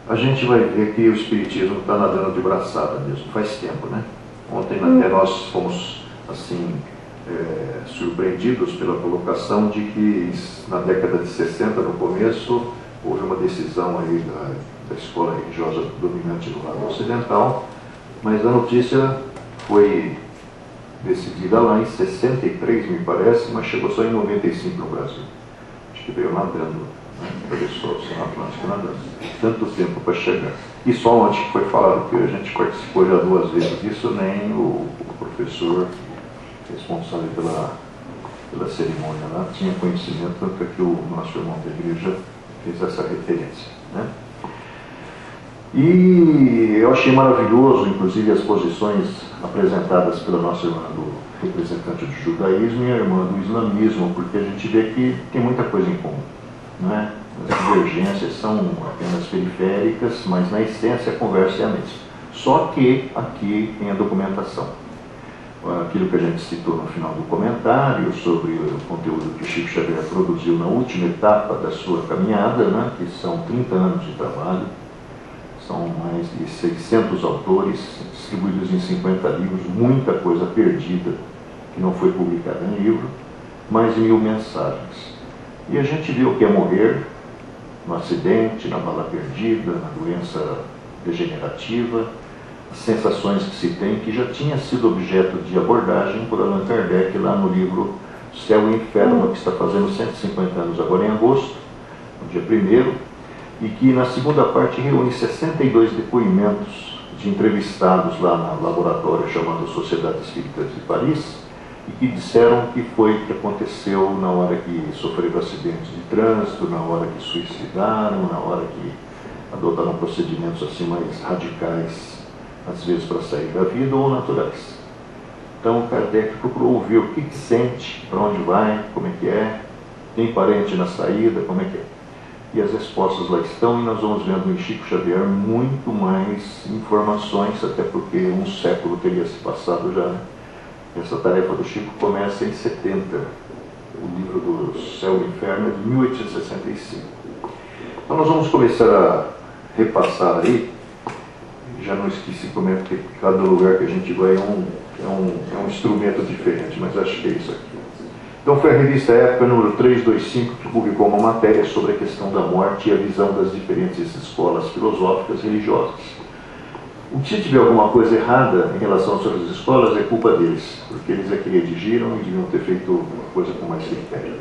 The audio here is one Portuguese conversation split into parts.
A gente vai ver que o Espiritismo está nadando de braçada mesmo, faz tempo, né? Ontem até nós fomos, assim, surpreendidos pela colocação de que na década de 60, no começo, houve uma decisão aí da escola religiosa dominante no lado ocidental, mas a notícia foi decidida lá em 63, me parece, mas chegou só em 95 no Brasil. Acho que veio nadando, né? Atravessou o Oceano Atlântico nadando. Tanto tempo para chegar. E só ontem que foi falado que a gente participou já 2 vezes disso, nem o professor responsável pela cerimônia lá tinha conhecimento, tanto é que o nosso irmão da igreja fez essa referência, né? E eu achei maravilhoso, inclusive, as posições apresentadas pela nossa irmã do representante do judaísmo e a irmã do islamismo, porque a gente vê que tem muita coisa em comum, né? As divergências são apenas periféricas, mas na essência a conversa é a mesma. Só que aqui tem a documentação. Aquilo que a gente citou no final do comentário sobre o conteúdo que o Chico Xavier produziu na última etapa da sua caminhada, né? Que são 30 anos de trabalho. São mais de 600 autores, distribuídos em 50 livros, muita coisa perdida que não foi publicada em livro, mais de 1000 mensagens. E a gente viu o que é morrer no acidente, na bala perdida, na doença degenerativa, as sensações que se tem, que já tinha sido objeto de abordagem por Allan Kardec lá no livro Céu e Inferno, que está fazendo 150 anos agora em agosto, no dia 1º, e que na segunda parte reúne 62 depoimentos de entrevistados lá no laboratório chamado Sociedade Espírita de Paris, e que disseram que foi o que aconteceu na hora que sofreram acidentes de trânsito, na hora que suicidaram, na hora que adotaram procedimentos assim mais radicais, às vezes para sair da vida, ou naturais. Então Kardec procurou ouvir o que sente, para onde vai, como é que é, tem parente na saída, como é que é. E as respostas lá estão, e nós vamos vendo em Chico Xavier muito mais informações, até porque um século teria se passado já, né? Essa tarefa do Chico começa em 70, o livro do Céu e Inferno é de 1865. Então nós vamos começar a repassar aí, já não esqueci como é que cada lugar que a gente vai é um instrumento diferente, mas acho que é isso aqui. Então foi a revista Época, número 325, que publicou uma matéria sobre a questão da morte e a visão das diferentes escolas filosóficas e religiosas. Se tiver alguma coisa errada em relação às outras escolas, é culpa deles, porque eles é que redigiram e deviam ter feito uma coisa com mais critério.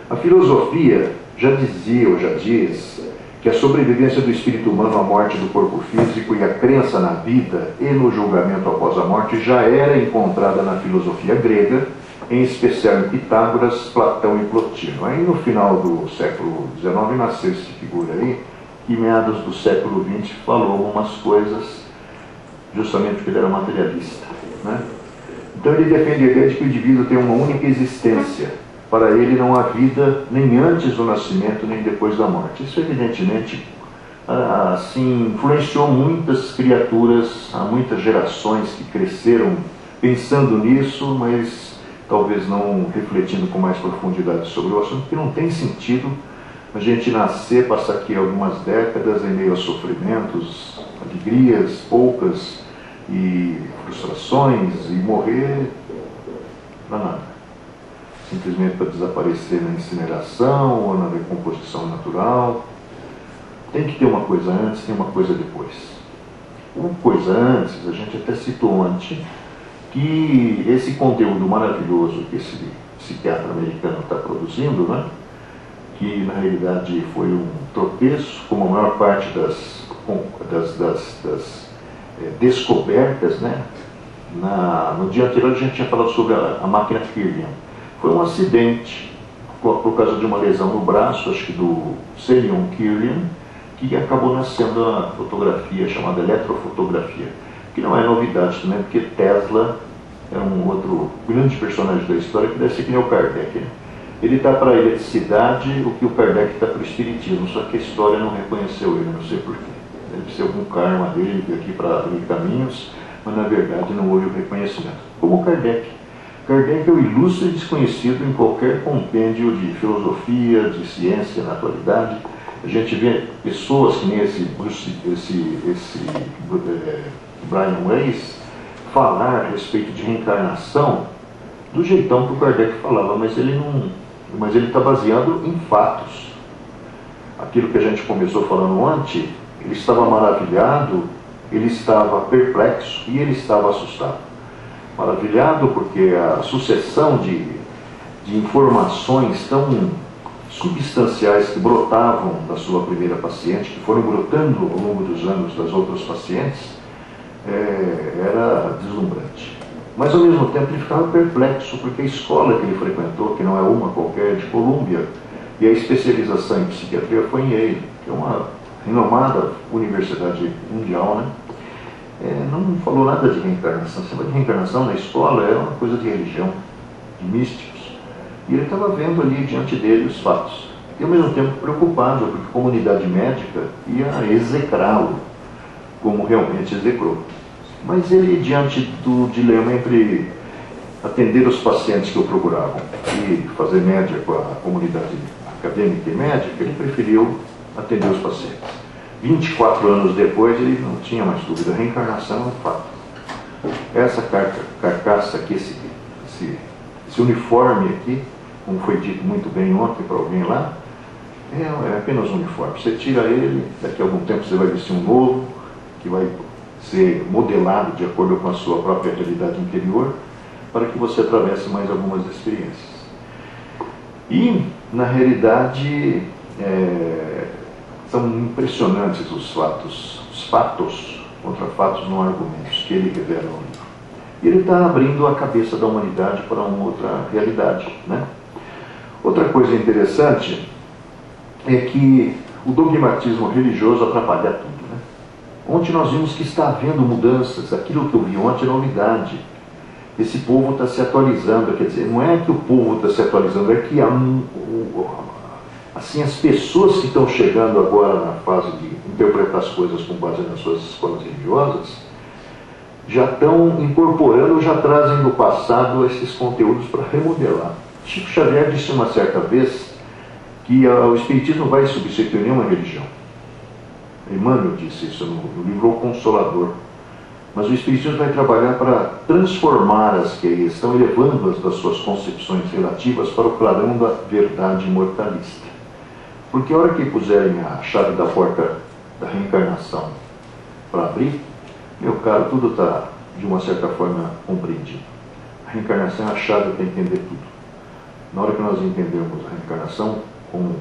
A filosofia já dizia, ou já diz, que a sobrevivência do espírito humano à morte do corpo físico e a crença na vida e no julgamento após a morte já era encontrada na filosofia grega, em especial em Pitágoras, Platão e Plotino. Aí no final do século XIX nasceu essa figura aí, que em meados do século XX falou algumas coisas, justamente porque ele era materialista, né? Então ele defende a ideia de que o indivíduo tem uma única existência. Para ele não há vida nem antes do nascimento, nem depois da morte. Isso evidentemente assim, influenciou muitas criaturas, há muitas gerações que cresceram pensando nisso, mas talvez não refletindo com mais profundidade sobre o assunto, porque não tem sentido a gente nascer, passar aqui algumas décadas em meio a sofrimentos, alegrias poucas e frustrações, e morrer para nada. Simplesmente para desaparecer na incineração ou na decomposição natural. Tem que ter uma coisa antes, tem uma coisa depois. Uma coisa antes, a gente até citou antes, que esse conteúdo maravilhoso que esse psiquiatra americano está produzindo, né, que na realidade foi um tropeço, como a maior parte das descobertas, né? No dia anterior a gente tinha falado sobre a máquina Kirlian. Foi um acidente por causa de uma lesão no braço, acho que do Semyon Kirlian, que acabou nascendo a fotografia chamada eletrofotografia, que não é novidade também, porque Tesla é um outro grande personagem da história, que deve ser que nem o Kardec, né? Ele está para a eletricidade o que o Kardec está para o espiritismo, só que a história não reconheceu ele, não sei porquê. Deve ser algum karma dele aqui para abrir caminhos, mas na verdade não houve o reconhecimento. Como o Kardec. Kardec é o ilustre desconhecido em qualquer compêndio de filosofia, de ciência na atualidade. A gente vê pessoas que nem esse Brian Weiss falar a respeito de reencarnação do jeitão que o Kardec falava, mas ele está baseado em fatos. Aquilo que a gente começou falando ontem, ele estava maravilhado, ele estava perplexo e ele estava assustado. Maravilhado porque a sucessão de informações tão substanciais que brotavam da sua primeira paciente, que foram brotando ao longo dos anos das outras pacientes, era deslumbrante. Mas ao mesmo tempo ele ficava perplexo, porque a escola que ele frequentou, que não é uma qualquer, de Colômbia, e a especialização em psiquiatria foi em Yale, que é uma renomada universidade mundial, né? Não falou nada de reencarnação. Você vai de reencarnação na escola é uma coisa de religião, de místicos. E ele estava vendo ali diante dele os fatos. E ao mesmo tempo preocupado, porque a comunidade médica ia execrá-lo, como realmente execrou. Mas ele, diante do dilema entre atender os pacientes que o procuravam e fazer média com a comunidade acadêmica e médica, ele preferiu atender os pacientes. 24 anos depois, ele não tinha mais dúvida. A reencarnação é um fato. Essa carcaça aqui, esse uniforme aqui, como foi dito muito bem ontem para alguém lá, é apenas um uniforme. Você tira ele, daqui a algum tempo você vai vestir um novo, que vai ser modelado de acordo com a sua própria realidade interior, para que você atravesse mais algumas experiências. E, na realidade, são impressionantes os fatos contra fatos, não argumentos, que ele revela no livro. E ele está abrindo a cabeça da humanidade para uma outra realidade, né? Outra coisa interessante é que o dogmatismo religioso atrapalha tudo, né? Ontem nós vimos que está havendo mudanças. Aquilo que eu vi ontem é novidade. Esse povo está se atualizando, quer dizer, não é que o povo está se atualizando, é que assim, as pessoas que estão chegando agora na fase de interpretar as coisas com base nas suas escolas religiosas, já estão incorporando, já trazem do passado esses conteúdos para remodelar. Chico Xavier disse uma certa vez que o Espiritismo vai substituir nenhuma religião. Emmanuel disse isso no livro O Consolador. Mas o Espiritismo vai trabalhar para transformar as que estão elevando-as das suas concepções relativas para o clarão da verdade imortalista. Porque a hora que puserem a chave da porta da reencarnação para abrir, meu caro, tudo está, de uma certa forma, compreendido. A reencarnação é a chave para entender tudo. Na hora que nós entendemos a reencarnação com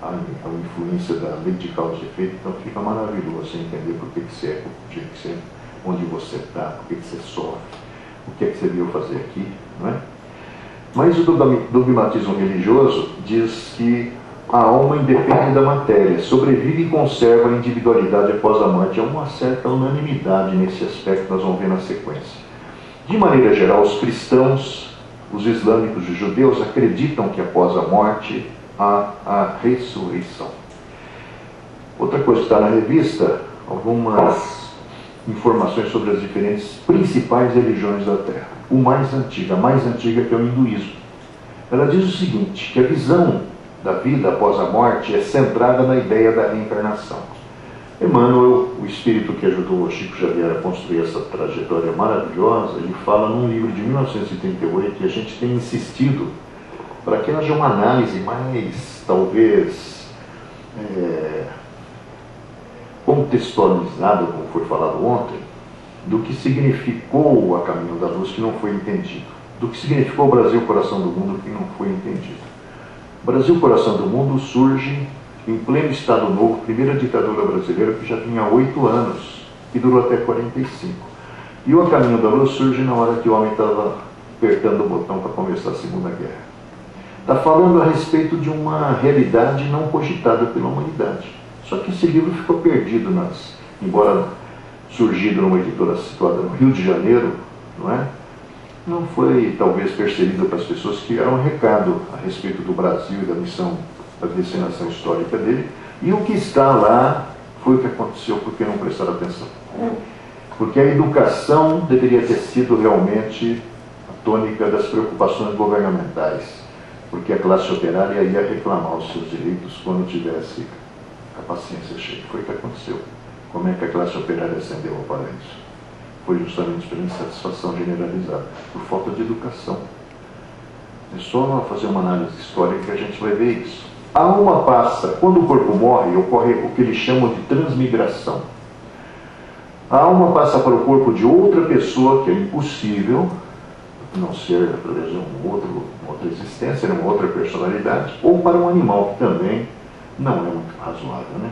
a influência da lei de causa e efeito, então fica maravilhoso você entender por que você é, o que você é, onde você está, por que você sofre, o que é que você veio fazer aqui, não é? Mas o dogmatismo religioso diz que a alma independe da matéria, sobrevive e conserva a individualidade após a morte. Há uma certa unanimidade nesse aspecto que nós vamos ver na sequência. De maneira geral, os cristãos, os islâmicos e os judeus acreditam que após a morte há a ressurreição. Outra coisa que está na revista, algumas informações sobre as diferentes principais religiões da Terra. A mais antiga que é o hinduísmo. Ela diz o seguinte, que a visão da vida após a morte é centrada na ideia da reencarnação. Emmanuel, o espírito que ajudou o Chico Xavier a construir essa trajetória maravilhosa, ele fala num livro de 1938, e a gente tem insistido para que haja uma análise mais, talvez, contextualizada, como foi falado ontem, do que significou a Caminho da Luz, que não foi entendido, do que significou o Brasil, coração do mundo, que não foi entendido. O Brasil, coração do mundo, surge em pleno Estado Novo, primeira ditadura brasileira, que já tinha 8 anos, e durou até 45. E o A Caminho da Luz surge na hora que o homem estava apertando o botão para começar a Segunda Guerra. Está falando a respeito de uma realidade não cogitada pela humanidade. Só que esse livro ficou perdido, embora surgido numa editora situada no Rio de Janeiro, não é? Não foi talvez percebido para as pessoas que era um recado a respeito do Brasil e da missão, da destinação histórica dele, e o que está lá foi o que aconteceu porque não prestaram atenção. Porque a educação deveria ter sido realmente a tônica das preocupações governamentais, porque a classe operária ia reclamar os seus direitos quando tivesse a paciência chega. Foi o que aconteceu. Como é que a classe operária ascendeu ao paraíso? Foi justamente pela insatisfação generalizada, por falta de educação. É só fazer uma análise histórica que a gente vai ver isso. A alma passa, quando o corpo morre, ocorre o que eles chamam de transmigração. A alma passa para o corpo de outra pessoa, que é impossível, não ser através de uma outra existência, uma outra personalidade, ou para um animal, que também não é muito razoável, né?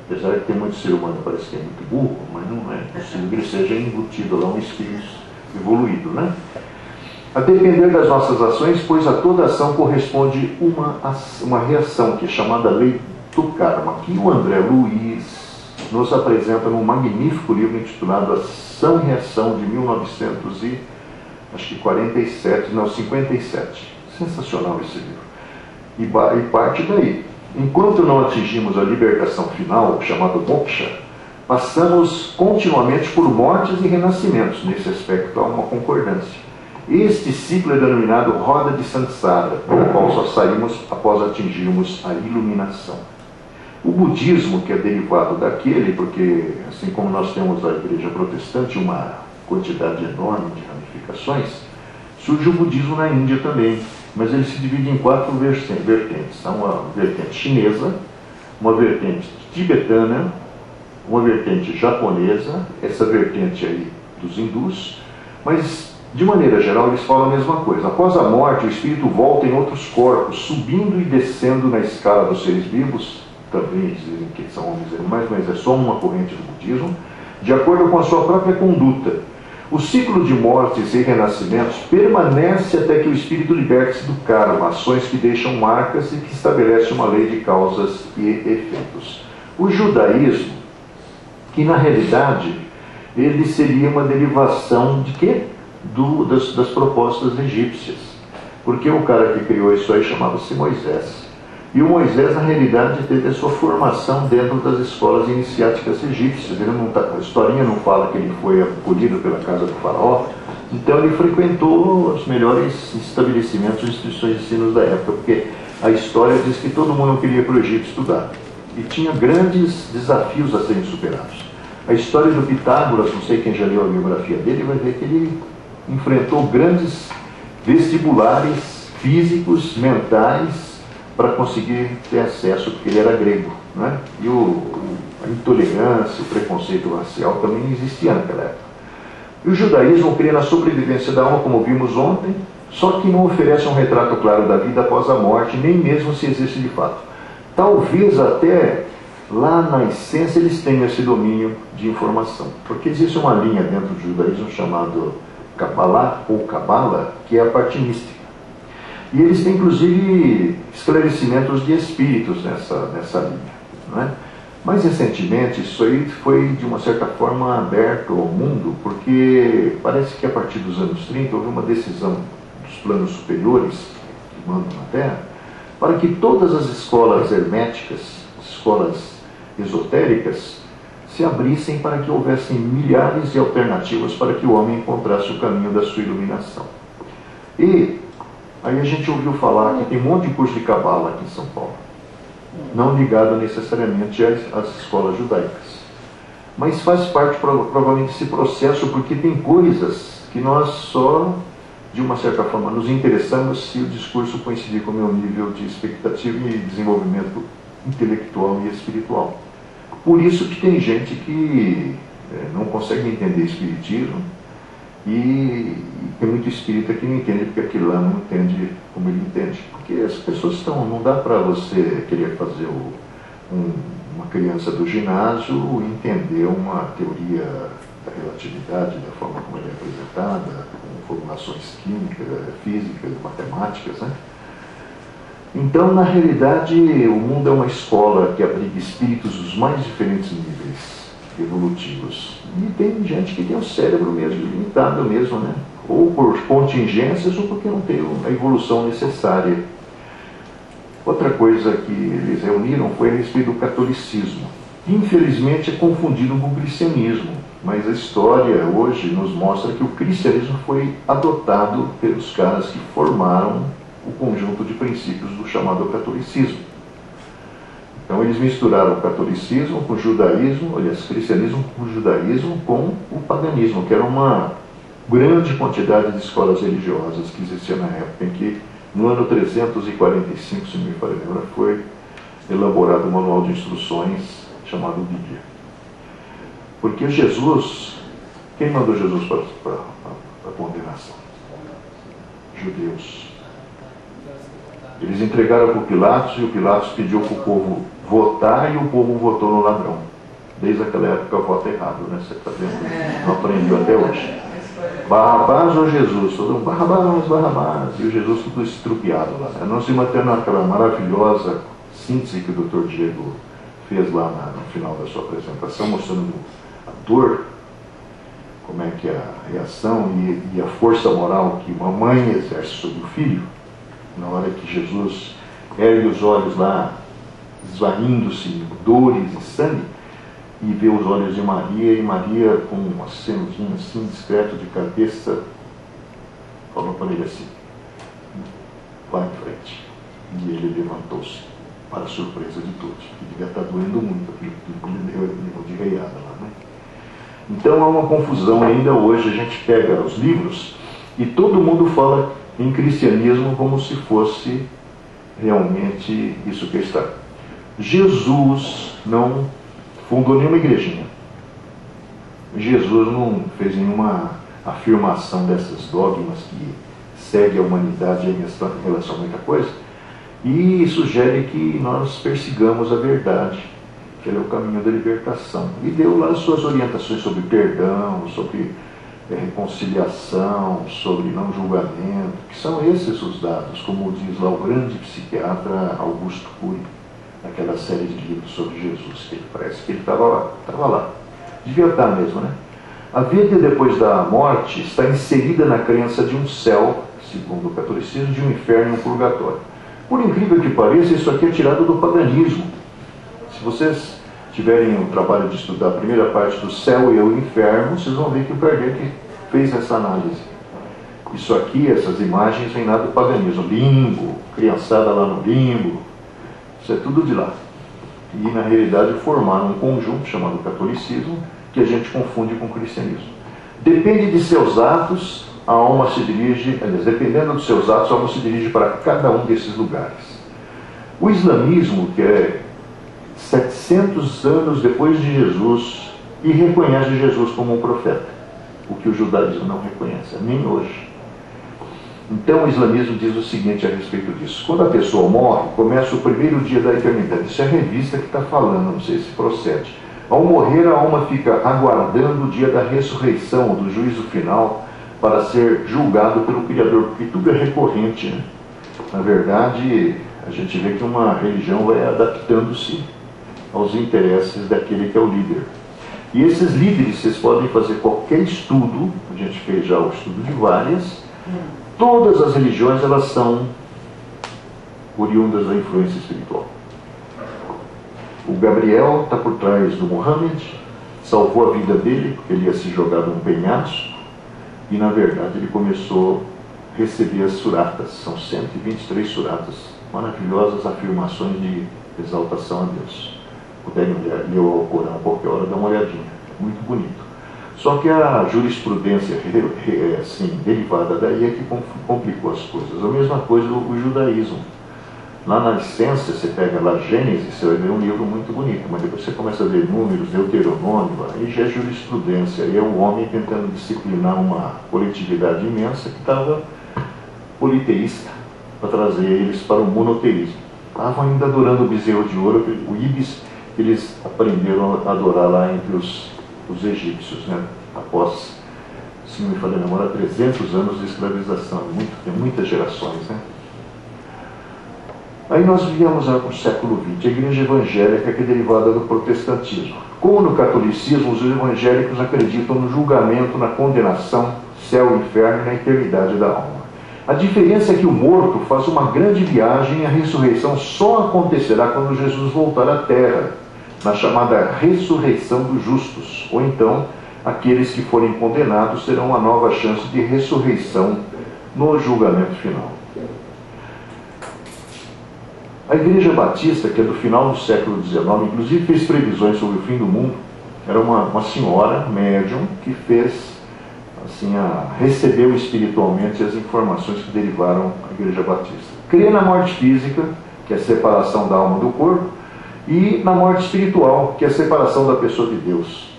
Apesar de ter muito ser humano, parece que é muito burro, mas não é possível que ele seja embutido lá um espírito evoluído, né? A depender das nossas ações, pois a toda ação corresponde uma reação, que é chamada lei do karma, que o André Luiz nos apresenta num magnífico livro intitulado Ação e Reação, de 1957. Sensacional esse livro. E parte daí. Enquanto não atingimos a libertação final, chamada moksha, passamos continuamente por mortes e renascimentos. Nesse aspecto há uma concordância. Este ciclo é denominado roda de samsara, do qual só saímos após atingirmos a iluminação. O budismo, que é derivado daquele, porque assim como nós temos a igreja protestante uma quantidade enorme de ramificações, surge o budismo na Índia também, mas ele se divide em 4 vertentes. Há uma vertente chinesa, uma vertente tibetana, uma vertente japonesa, essa vertente aí dos hindus, mas de maneira geral eles falam a mesma coisa. Após a morte, o espírito volta em outros corpos, subindo e descendo na escala dos seres vivos. Também eles dizem que são homens e animais, mas é só uma corrente do budismo, de acordo com a sua própria conduta. O ciclo de mortes e renascimentos permanece até que o espírito liberte-se do karma, ações que deixam marcas e que estabelece uma lei de causas e efeitos. O judaísmo, que na realidade ele seria uma derivação de quê? Das propostas egípcias. Porque o cara que criou isso aí chamava-se Moisés. E o Moisés, na realidade, teve a sua formação dentro das escolas iniciáticas egípcias. A historinha não fala que ele foi acolhido pela casa do faraó. Então ele frequentou os melhores estabelecimentos, instituições de ensino da época, porque a história diz que todo mundo queria para o Egito estudar. E tinha grandes desafios a serem superados. A história do Pitágoras, não sei quem já leu a biografia dele, vai ver que ele enfrentou grandes vestibulares físicos, mentais, para conseguir ter acesso, porque ele era grego, né? E a intolerância, o preconceito racial também existia naquela época. E o judaísmo crê na sobrevivência da alma, como vimos ontem, só que não oferece um retrato claro da vida após a morte, nem mesmo se existe de fato. Talvez até lá na essência eles tenham esse domínio de informação, porque existe uma linha dentro do judaísmo chamado Kabbalah ou Kabbalah, que é a parte mística. E eles têm, inclusive, esclarecimentos de espíritos nessa linha. Não é? Mais recentemente, isso aí foi, de uma certa forma, aberto ao mundo, porque parece que a partir dos anos 30 houve uma decisão dos planos superiores, que mandam na Terra, para que todas as escolas herméticas, escolas esotéricas, se abrissem para que houvessem milhares de alternativas para que o homem encontrasse o caminho da sua iluminação. E aí a gente ouviu falar que tem um monte de curso de Cabala aqui em São Paulo, não ligado necessariamente às escolas judaicas, mas faz parte provavelmente desse processo, porque tem coisas que nós só, de uma certa forma, nos interessamos se o discurso coincidir com o meu nível de expectativa e desenvolvimento intelectual e espiritual. Por isso que tem gente que não consegue entender espiritismo, e tem muito espírita que não entende porque aquilo lá não entende como ele entende. Porque as pessoas estão... Não dá para você querer fazer uma criança do ginásio entender uma teoria da relatividade, da forma como ela é apresentada, com formulações químicas, físicas, matemáticas, né? Então, na realidade, o mundo é uma escola que abriga espíritos dos mais diferentes níveis evolutivos. E tem gente que tem o cérebro mesmo limitado mesmo, né? Ou por contingências ou porque não tem a evolução necessária. Outra coisa que eles reuniram foi a respeito do catolicismo. Infelizmente é confundido com o cristianismo, mas a história hoje nos mostra que o cristianismo foi adotado pelos caras que formaram o conjunto de princípios do chamado catolicismo. Então eles misturaram o catolicismo com o judaísmo, aliás, cristianismo com o judaísmo com o paganismo, que era uma grande quantidade de escolas religiosas que existia na época, em que no ano 345, se me falha a memória, foi elaborado um manual de instruções chamado Bíblia. Porque Jesus, quem mandou Jesus para a condenação? Judeus. Eles entregaram para o Pilatos e o Pilatos pediu para o povo votar e o povo votou no ladrão. Desde aquela época voto errado, né? Você está vendo? Não aprendeu até hoje. Barrabás ou Jesus? Todo mundo, Barrabás, Barrabás. E o Jesus tudo estrupiado lá. Nós se mantendo naquela maravilhosa síntese que o Dr. Diego fez lá no final da sua apresentação, mostrando a dor, como é que é a reação e a força moral que uma mãe exerce sobre o filho, na hora que Jesus ergue os olhos lá, esvaindo-se em dores e sangue, e vê os olhos de Maria, e Maria, com um acenozinho assim, discreto de cabeça, falou para ele assim: vai em frente. E ele levantou-se, para a surpresa de todos, que devia estar doendo muito, aquilo que ele deu de reiada lá, né? Então há uma confusão ainda hoje. A gente pega os livros e todo mundo fala em cristianismo como se fosse realmente isso que está. Jesus não fundou nenhuma igrejinha. Jesus não fez nenhuma afirmação dessas dogmas que segue a humanidade em relação a muita coisa, e sugere que nós persigamos a verdade, que ele é o caminho da libertação. E deu lá as suas orientações sobre perdão, sobre reconciliação, sobre não julgamento, que são esses os dados, como diz lá o grande psiquiatra Augusto Cury, naquela série de livros sobre Jesus, que ele parece que ele estava lá. Devia estar mesmo, né? A vida depois da morte está inserida na crença de um céu, segundo o catolicismo, de um inferno e um purgatório. Por incrível que pareça, isso aqui é tirado do paganismo. Se vocês tiverem o trabalho de estudar a primeira parte do céu e o inferno, vocês vão ver que o Kardec fez essa análise. Isso aqui, essas imagens, vêm lá do paganismo. Limbo, criançada lá no limbo, isso é tudo de lá. E, na realidade, formaram um conjunto chamado catolicismo, que a gente confunde com o cristianismo. Depende de seus atos, a alma se dirige, aliás, dependendo dos seus atos, a alma se dirige para cada um desses lugares. O islamismo, que é 700 anos depois de Jesus, e reconhece Jesus como um profeta, o que o judaísmo não reconhece, nem hoje. Então o islamismo diz o seguinte a respeito disso: quando a pessoa morre, começa o primeiro dia da eternidade. Isso é a revista que está falando, não sei se procede. Ao morrer, a alma fica aguardando o dia da ressurreição, do juízo final, para ser julgado pelo Criador, porque tudo é recorrente, né? Na verdade, a gente vê que uma religião vai adaptando-se aos interesses daquele que é o líder. E esses líderes, vocês podem fazer qualquer estudo, a gente fez já o estudo de várias, todas as religiões, elas são oriundas da influência espiritual. O Gabriel está por trás do Muhammad, salvou a vida dele, porque ele ia se jogar num penhasco, e na verdade ele começou a receber as suratas. São 123 suratas, maravilhosas afirmações de exaltação a Deus. Puderem ler o Corão a qualquer hora, dá uma olhadinha, é muito bonito. Só que a jurisprudência assim, derivada daí é que complicou as coisas. A mesma coisa o judaísmo. Lá na licença, você pega lá Gênesis, você vai ver um livro muito bonito, mas depois você começa a ver Números, Deuteronômio, aí já é jurisprudência, aí é o homem tentando disciplinar uma coletividade imensa que estava politeísta, para trazer eles para o monoteísmo. Estavam ainda adorando o bezerro de ouro, o Ibis, eles aprenderam a adorar lá entre os egípcios, né? Após, se não me falha a memória, 300 anos de escravização, tem muitas gerações, né? Aí nós viemos para o século XX, a igreja evangélica, que é derivada do protestantismo. Como no catolicismo, os evangélicos acreditam no julgamento, na condenação, céu, inferno e na eternidade da alma. A diferença é que o morto faz uma grande viagem e a ressurreição só acontecerá quando Jesus voltar à terra, na chamada ressurreição dos justos, ou então aqueles que forem condenados terão uma nova chance de ressurreição no julgamento final. A Igreja Batista, que é do final do século XIX, inclusive fez previsões sobre o fim do mundo, era uma senhora médium que fez, assim, recebeu espiritualmente as informações que derivaram da Igreja Batista. Crê na morte física, que é a separação da alma do corpo, e na morte espiritual, que é a separação da pessoa de Deus.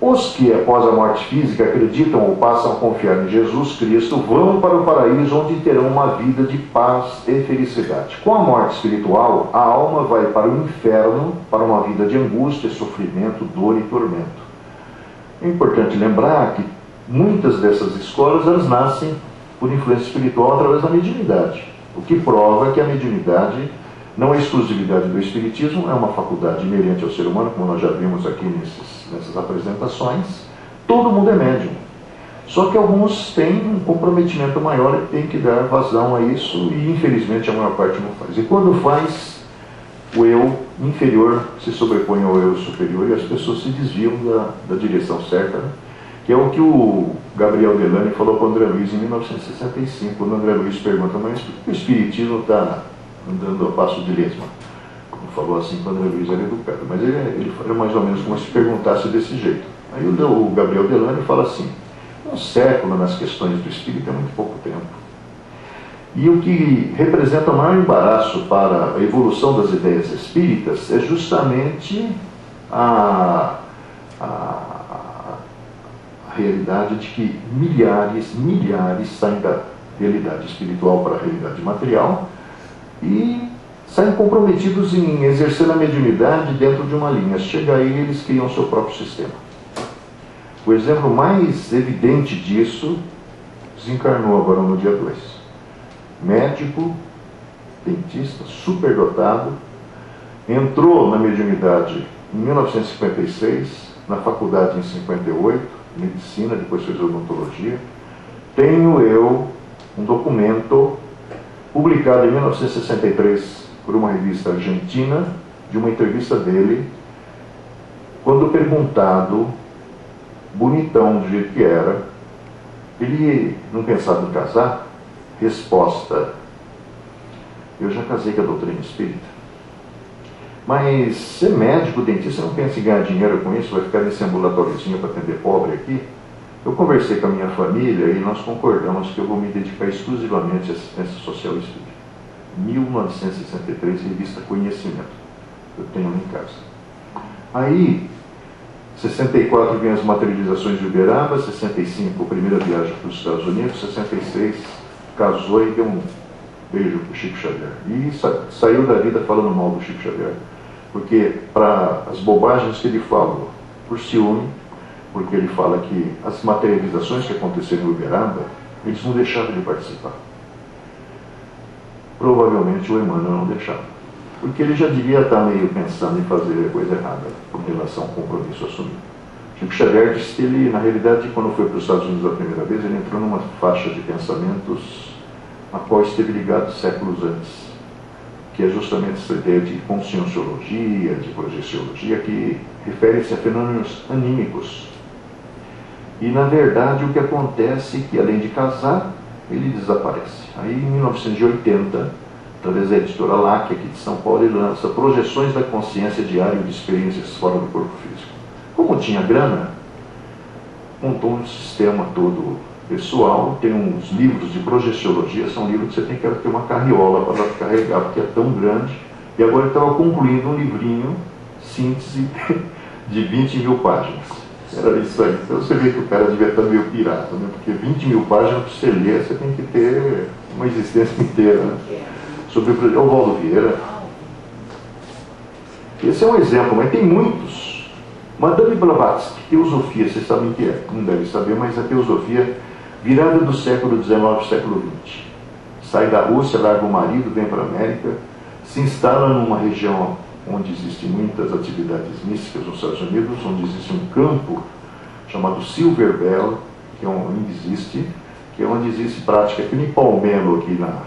Os que, após a morte física, acreditam ou passam a confiar em Jesus Cristo, vão para o paraíso, onde terão uma vida de paz e felicidade. Com a morte espiritual, a alma vai para o inferno, para uma vida de angústia, sofrimento, dor e tormento. É importante lembrar que muitas dessas escolas, elas nascem por influência espiritual através da mediunidade, o que prova que a mediunidade não é exclusividade do Espiritismo, é uma faculdade inerente ao ser humano, como nós já vimos aqui nessas apresentações. Todo mundo é médium. Só que alguns têm um comprometimento maior e têm que dar vazão a isso, e infelizmente a maior parte não faz. E quando faz, o eu inferior se sobrepõe ao eu superior e as pessoas se desviam da direção certa, né? Que é o que o Gabriel Delany falou para o André Luiz em 1965, quando o André Luiz pergunta: mas por que o Espiritismo está andando a passo de lesma? Não falou assim quando o André Luiz era educado, mas ele era mais ou menos como se perguntasse desse jeito. Aí o Gabriel Delany fala assim: um século nas questões do espírito é muito pouco tempo. E o que representa o maior embaraço para a evolução das ideias espíritas é justamente a realidade de que milhares saem da realidade espiritual para a realidade material e saem comprometidos em exercer a mediunidade dentro de uma linha. Chega aí, eles criam o seu próprio sistema. O exemplo mais evidente disso desencarnou agora no dia 2. Médico, dentista, superdotado, entrou na mediunidade em 1956, na faculdade em 58, medicina, depois fez odontologia. Tenho eu um documento publicado em 1963 por uma revista argentina, de uma entrevista dele, quando perguntado, bonitão do jeito que era, ele não pensava em casar? Resposta: eu já casei com a doutrina espírita. Mas ser médico, dentista, não pensa em ganhar dinheiro com isso, vai ficar nesse ambulatóriozinho para atender pobre aqui? Eu conversei com a minha família e nós concordamos que eu vou me dedicar exclusivamente à assistência social espírita. 1963, revista Conhecimento. Eu tenho em casa. Aí, 64 vem as materializações de Uberaba, 65 a primeira viagem para os Estados Unidos, 66 casou e deu um beijo para o Chico Xavier. E saiu da vida falando mal do Chico Xavier. Porque, para as bobagens que ele fala, por ciúme, porque ele fala que as materializações que aconteceram em Uberaba, eles não deixavam de participar. Provavelmente o Emmanuel não deixava. Porque ele já devia estar meio pensando em fazer coisa errada em relação ao compromisso assumido. Chico Xavier disse que ele, na realidade, quando foi para os Estados Unidos a primeira vez, ele entrou numa faixa de pensamentos a qual esteve ligado séculos antes, que é justamente essa ideia de conscienciologia, de projeciologia, que refere-se a fenômenos anímicos. E, na verdade, o que acontece é que, além de casar, ele desaparece. Aí, em 1980, através da editora LAC, aqui de São Paulo, ele lança Projeções da Consciência Diária de Experiências Fora do Corpo Físico. Como tinha grana, montou um sistema todo pessoal, tem uns livros de projeciologia, são livros que você tem que ter uma carriola para carregar, porque é tão grande. E agora ele estava concluindo um livrinho, síntese, de 20 mil páginas. Era isso aí. Então você vê que o cara devia estar meio pirata, né? Porque 20 mil páginas para você ler, você tem que ter uma existência inteira, né? Sobre o Valdo Vieira. Esse é um exemplo, mas tem muitos. Madame Blavatsky, teosofia, vocês sabem o que é? Não deve saber, mas a teosofia virada do século XIX, século XX. Sai da Rússia, larga o marido, vem para a América, se instala numa região onde existem muitas atividades místicas nos Estados Unidos, onde existe um campo chamado Silver Bell, que é onde existe prática, que nem Palmelo aqui na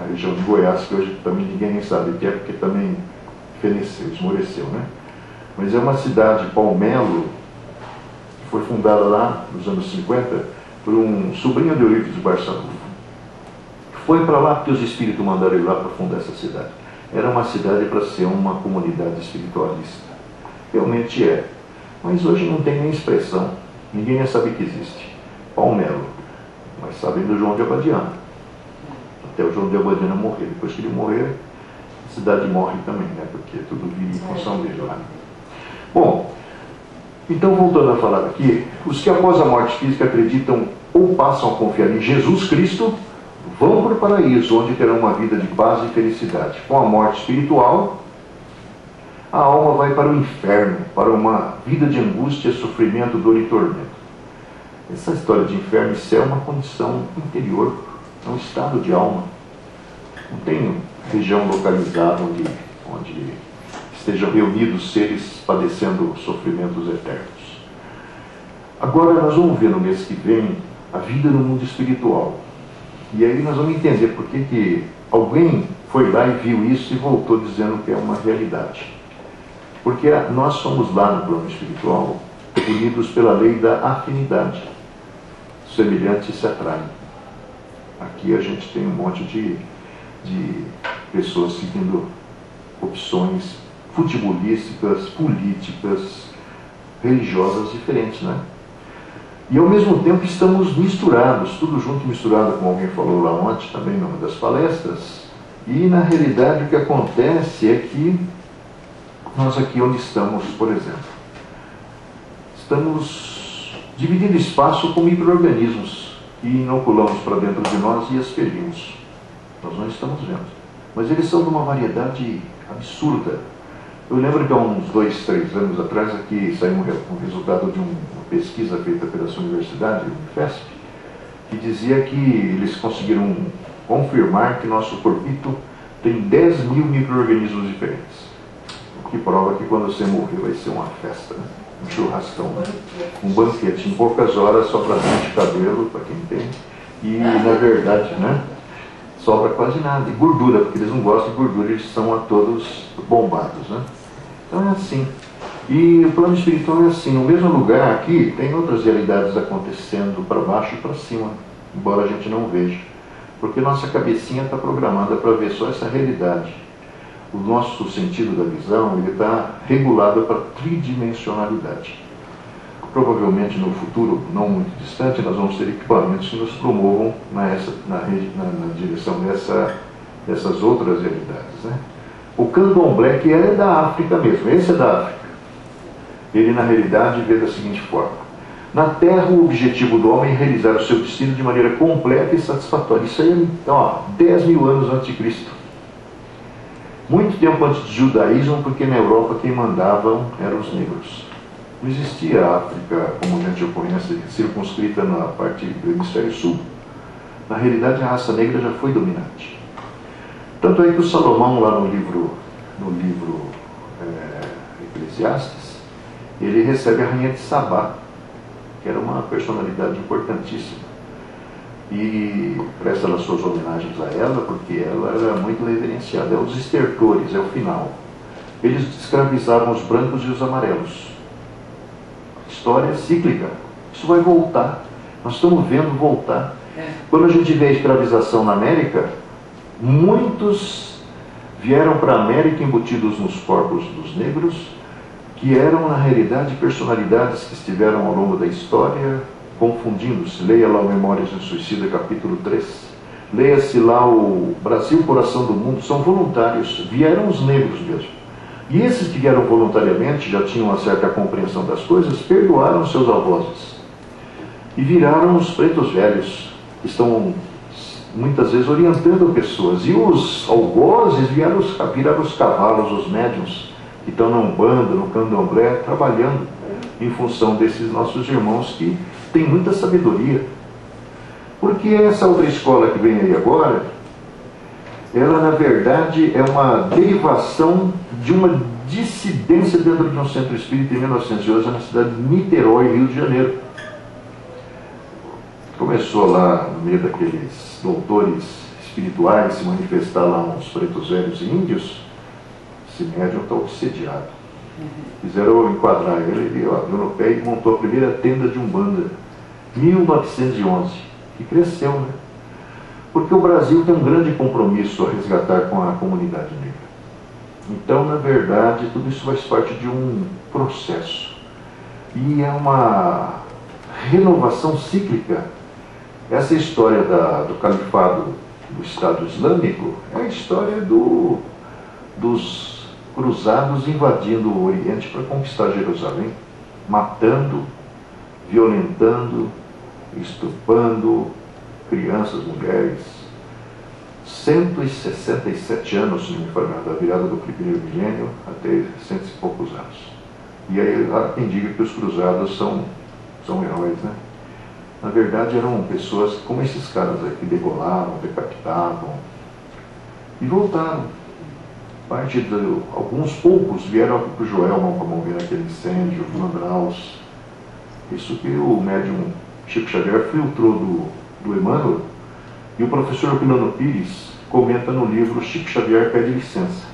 região de Goiás, que hoje também ninguém nem sabe o que é, porque também feneceu, esmoreceu, né? Mas é uma cidade, Palmelo, que foi fundada lá nos anos 50 por um sobrinho de Eurípides Barçanufo. Foi para lá porque os espíritos mandaram ele lá para fundar essa cidade. era uma cidade para ser uma comunidade espiritualista. Realmente é. Mas hoje não tem nem expressão. Ninguém nem sabe que existe. Palmelo. Mas sabe do João de Abadiano. Até o João de Abadiano morrer. Depois que ele morrer, a cidade morre também, né? Porque tudo vive em função dele lá. Bom, então voltando a falar aqui, os que após a morte física acreditam ou passam a confiar em Jesus Cristo, vão para o paraíso, onde terão uma vida de paz e felicidade. Com a morte espiritual, a alma vai para o inferno, para uma vida de angústia, sofrimento, dor e tormento. Essa história de inferno e céu é uma condição interior, é um estado de alma. Não tem região localizada onde estejam reunidos seres padecendo sofrimentos eternos. Agora nós vamos ver no mês que vem a vida no mundo espiritual. E aí nós vamos entender por que alguém foi lá e viu isso e voltou dizendo que é uma realidade. Porque nós somos lá no plano espiritual unidos pela lei da afinidade. Semelhantes se atraem. Aqui a gente tem um monte de pessoas seguindo opções futebolísticas, políticas, religiosas diferentes, né? E ao mesmo tempo estamos misturados, tudo junto e misturado, como alguém falou lá ontem também numa das palestras. E na realidade o que acontece é que nós aqui onde estamos, por exemplo, estamos dividindo espaço com micro-organismos que inoculamos para dentro de nós e expelimos. Nós não estamos vendo. Mas eles são de uma variedade absurda. Eu lembro que há uns 2, 3 anos atrás aqui saiu um resultado de uma pesquisa feita pela sua universidade, o Unifesp, que dizia que eles conseguiram confirmar que nosso corpito tem 10 mil micro-organismos diferentes. O que prova que quando você morrer vai ser uma festa, né? Um churrascão, né? Um banquete, em poucas horas sobra de cabelo, para quem tem, e na verdade, né? Sobra quase nada. E gordura, porque eles não gostam de gordura, eles são a todos bombados, né? Então é assim. E o plano espiritual é assim. No mesmo lugar aqui, tem outras realidades acontecendo para baixo e para cima, embora a gente não veja. Porque nossa cabecinha está programada para ver só essa realidade. O nosso sentido da visão está regulado para tridimensionalidade. Provavelmente no futuro, não muito distante, nós vamos ter equipamentos que nos promovam na direção dessas outras realidades, né? O candomblé, que é da África mesmo, esse é da África. Ele, na realidade, vê da seguinte forma: na Terra, o objetivo do homem é realizar o seu destino de maneira completa e satisfatória. Isso aí é 10 mil anos antes de Cristo. Muito tempo antes do judaísmo, porque na Europa quem mandavam eram os negros. Não existia a África, como a gente já conhece, circunscrita na parte do hemisfério sul. Na realidade, a raça negra já foi dominante. Tanto é que o Salomão, lá no livro Eclesiastes, ele recebe a rainha de Sabá, que era uma personalidade importantíssima. E presta as suas homenagens a ela, porque ela era muito reverenciada. É os estertores, é o final. Eles escravizavam os brancos e os amarelos. História cíclica. Isso vai voltar. Nós estamos vendo voltar. Quando a gente vê a escravização na América, muitos vieram para a América embutidos nos corpos dos negros, que eram na realidade personalidades que estiveram ao longo da história confundindo-se. Leia lá o Memórias de um Suicida, capítulo 3. Leia-se lá o Brasil, Coração do Mundo. São voluntários, vieram os negros mesmo. E esses que vieram voluntariamente, já tinham uma certa compreensão das coisas, perdoaram seus algozes e viraram os pretos velhos, que estão muitas vezes orientando pessoas. E os algozes viraram os cavalos, os médiuns, que estão na Umbanda, no Candomblé, trabalhando em função desses nossos irmãos que têm muita sabedoria. Porque essa outra escola que vem aí agora, ela na verdade é uma derivação de uma dissidência dentro de um centro espírita em 1911 na cidade de Niterói, Rio de Janeiro. Começou lá no meio daqueles doutores espirituais se manifestar lá uns pretos velhos e índios. Esse médium está obsediado. Fizeram enquadrar ele abriu no pé e montou a primeira tenda de Umbanda, 1911, que cresceu, né? Porque o Brasil tem um grande compromisso a resgatar com a comunidade negra. Então, na verdade, tudo isso faz parte de um processo. E é uma renovação cíclica. Essa história do califado do Estado Islâmico é a história dos cruzados invadindo o Oriente para conquistar Jerusalém, matando, violentando, estuprando crianças, mulheres. 167 anos, se não me engano, da virada do primeiro milênio até 100 e poucos anos. E aí há quem diga que os cruzados são heróis, né? Na verdade eram pessoas como esses caras aí, que degolavam, decapitavam e voltaram. Alguns poucos vieram aqui para o Joelma para morrer naquele incêndio, Manaus. Isso que o médium Chico Xavier filtrou do Emmanuel, e o professor Opinano Pires comenta no livro Chico Xavier Pede Licença.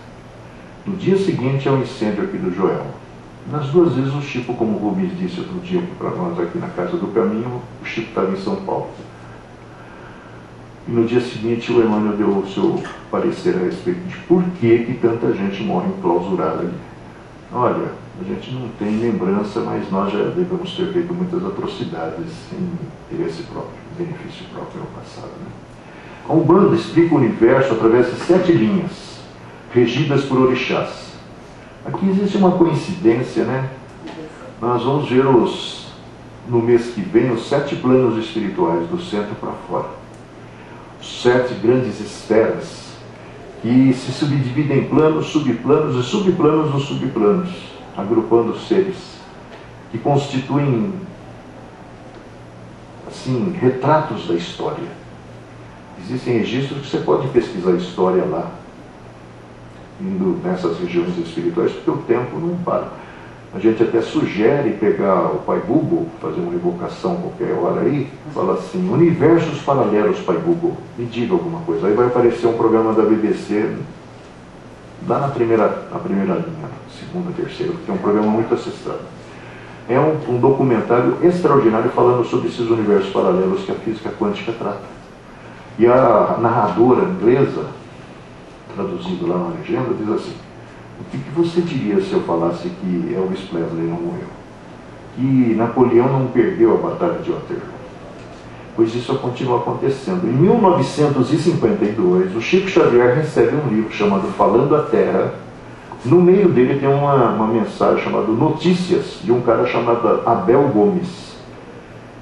No dia seguinte é o incêndio aqui do Joelma. Nas duas vezes o Chico, como o Rubens disse outro dia para nós aqui na Casa do Caminho, o Chico estava em São Paulo. E no dia seguinte o Emmanuel deu o seu parecer a respeito de por que tanta gente morre enclausurada ali. Olha, a gente não tem lembrança, mas nós já devemos ter feito muitas atrocidades em interesse próprio, benefício próprio no passado, né? A Umbanda explica o universo através de 7 linhas, regidas por orixás. Aqui existe uma coincidência, né? Nós vamos ver no mês que vem os 7 planos espirituais, do centro para fora. 7 grandes esferas que se subdividem em planos, subplanos e subplanos dos subplanos, agrupando seres que constituem, assim, retratos da história. Existem registros que você pode pesquisar a história lá, indo nessas regiões espirituais, porque o tempo não para. A gente até sugere pegar o Pai Google, fazer uma evocação qualquer hora aí, fala assim, universos paralelos, Pai Google, me diga alguma coisa. Aí vai aparecer um programa da BBC, lá na primeira linha, segunda, terceira, porque é um programa muito acessado. É um documentário extraordinário falando sobre esses universos paralelos que a física quântica trata. E a narradora inglesa, traduzido lá na legenda, diz assim: o que você diria se eu falasse que Elvis Presley não morreu? Que Napoleão não perdeu a Batalha de Waterloo? Pois isso continua acontecendo. Em 1952, o Chico Xavier recebe um livro chamado Falando a Terra. No meio dele tem uma mensagem chamada Notícias, de um cara chamado Abel Gomes,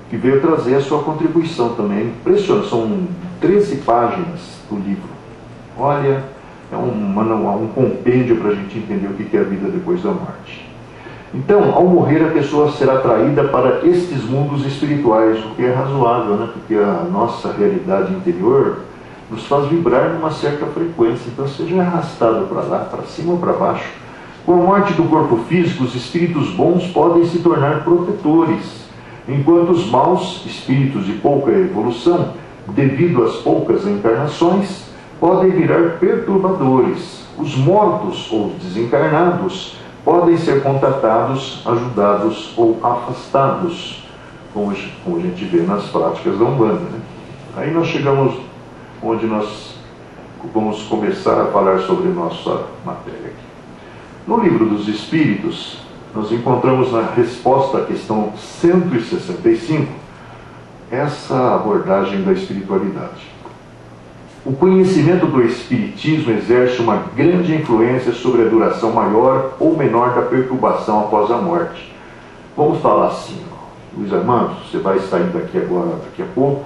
que veio trazer a sua contribuição também. Impressionante, são 13 páginas do livro. Olha, é um compêndio para a gente entender o que é a vida depois da morte. Então, ao morrer, a pessoa será atraída para estes mundos espirituais, o que é razoável, né? Porque a nossa realidade interior nos faz vibrar numa certa frequência. Então, seja arrastado para lá, para cima ou para baixo. Com a morte do corpo físico, os espíritos bons podem se tornar protetores, enquanto os maus, espíritos de pouca evolução, devido às poucas encarnações, podem virar perturbadores. Os mortos ou desencarnados podem ser contatados, ajudados ou afastados, como a gente vê nas práticas da Umbanda, né? Aí nós chegamos onde nós vamos começar a falar sobre nossa matéria aqui. No Livro dos Espíritos, nós encontramos na resposta à questão 165 essa abordagem da espiritualidade. O conhecimento do Espiritismo exerce uma grande influência sobre a duração maior ou menor da perturbação após a morte. Vamos falar assim, Luiz Armando, você vai sair daqui a pouco,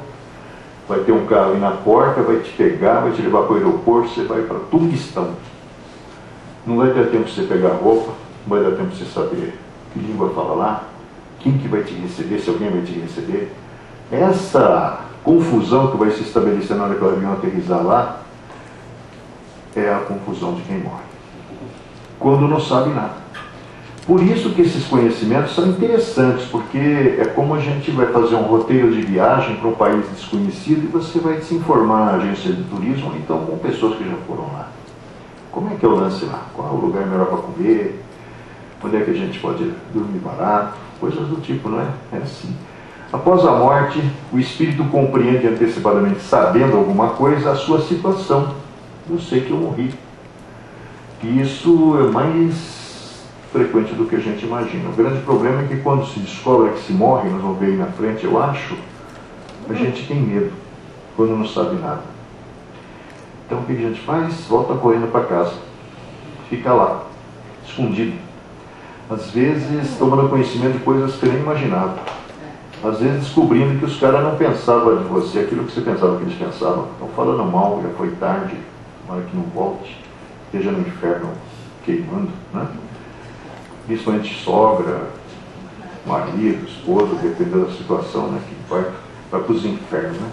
vai ter um carro aí na porta, vai te pegar, vai te levar para o aeroporto, você vai para Tunguistão. Não vai ter tempo de você pegar roupa, não vai dar tempo de você saber que língua fala lá, quem que vai te receber, se alguém vai te receber. Essa confusão que vai se estabelecer na hora que o avião aterrissar lá é a confusão de quem morre, quando não sabe nada. Por isso que esses conhecimentos são interessantes, porque é como a gente vai fazer um roteiro de viagem para um país desconhecido e você vai se informar na agência de turismo, ou então com pessoas que já foram lá. Como é que é o lance lá? Qual é o lugar melhor para comer? Onde é que a gente pode dormir barato? Coisas do tipo, não é? É assim. Após a morte, o espírito compreende antecipadamente, sabendo alguma coisa, a sua situação. Eu sei que eu morri. E isso é mais frequente do que a gente imagina. O grande problema é que quando se descobre que se morre, nós vamos ver aí na frente, eu acho, a gente tem medo, quando não sabe nada. Então o que a gente faz? Volta correndo para casa. Fica lá, escondido. Às vezes tomando conhecimento de coisas que você nem imaginava. Às vezes descobrindo que os caras não pensavam de você aquilo que você pensava que eles pensavam. Estão falando mal, já foi tarde, tomara que não volte, esteja no inferno queimando, né? Principalmente sogra, marido, esposa, dependendo da situação, né? Que vai para os infernos, né?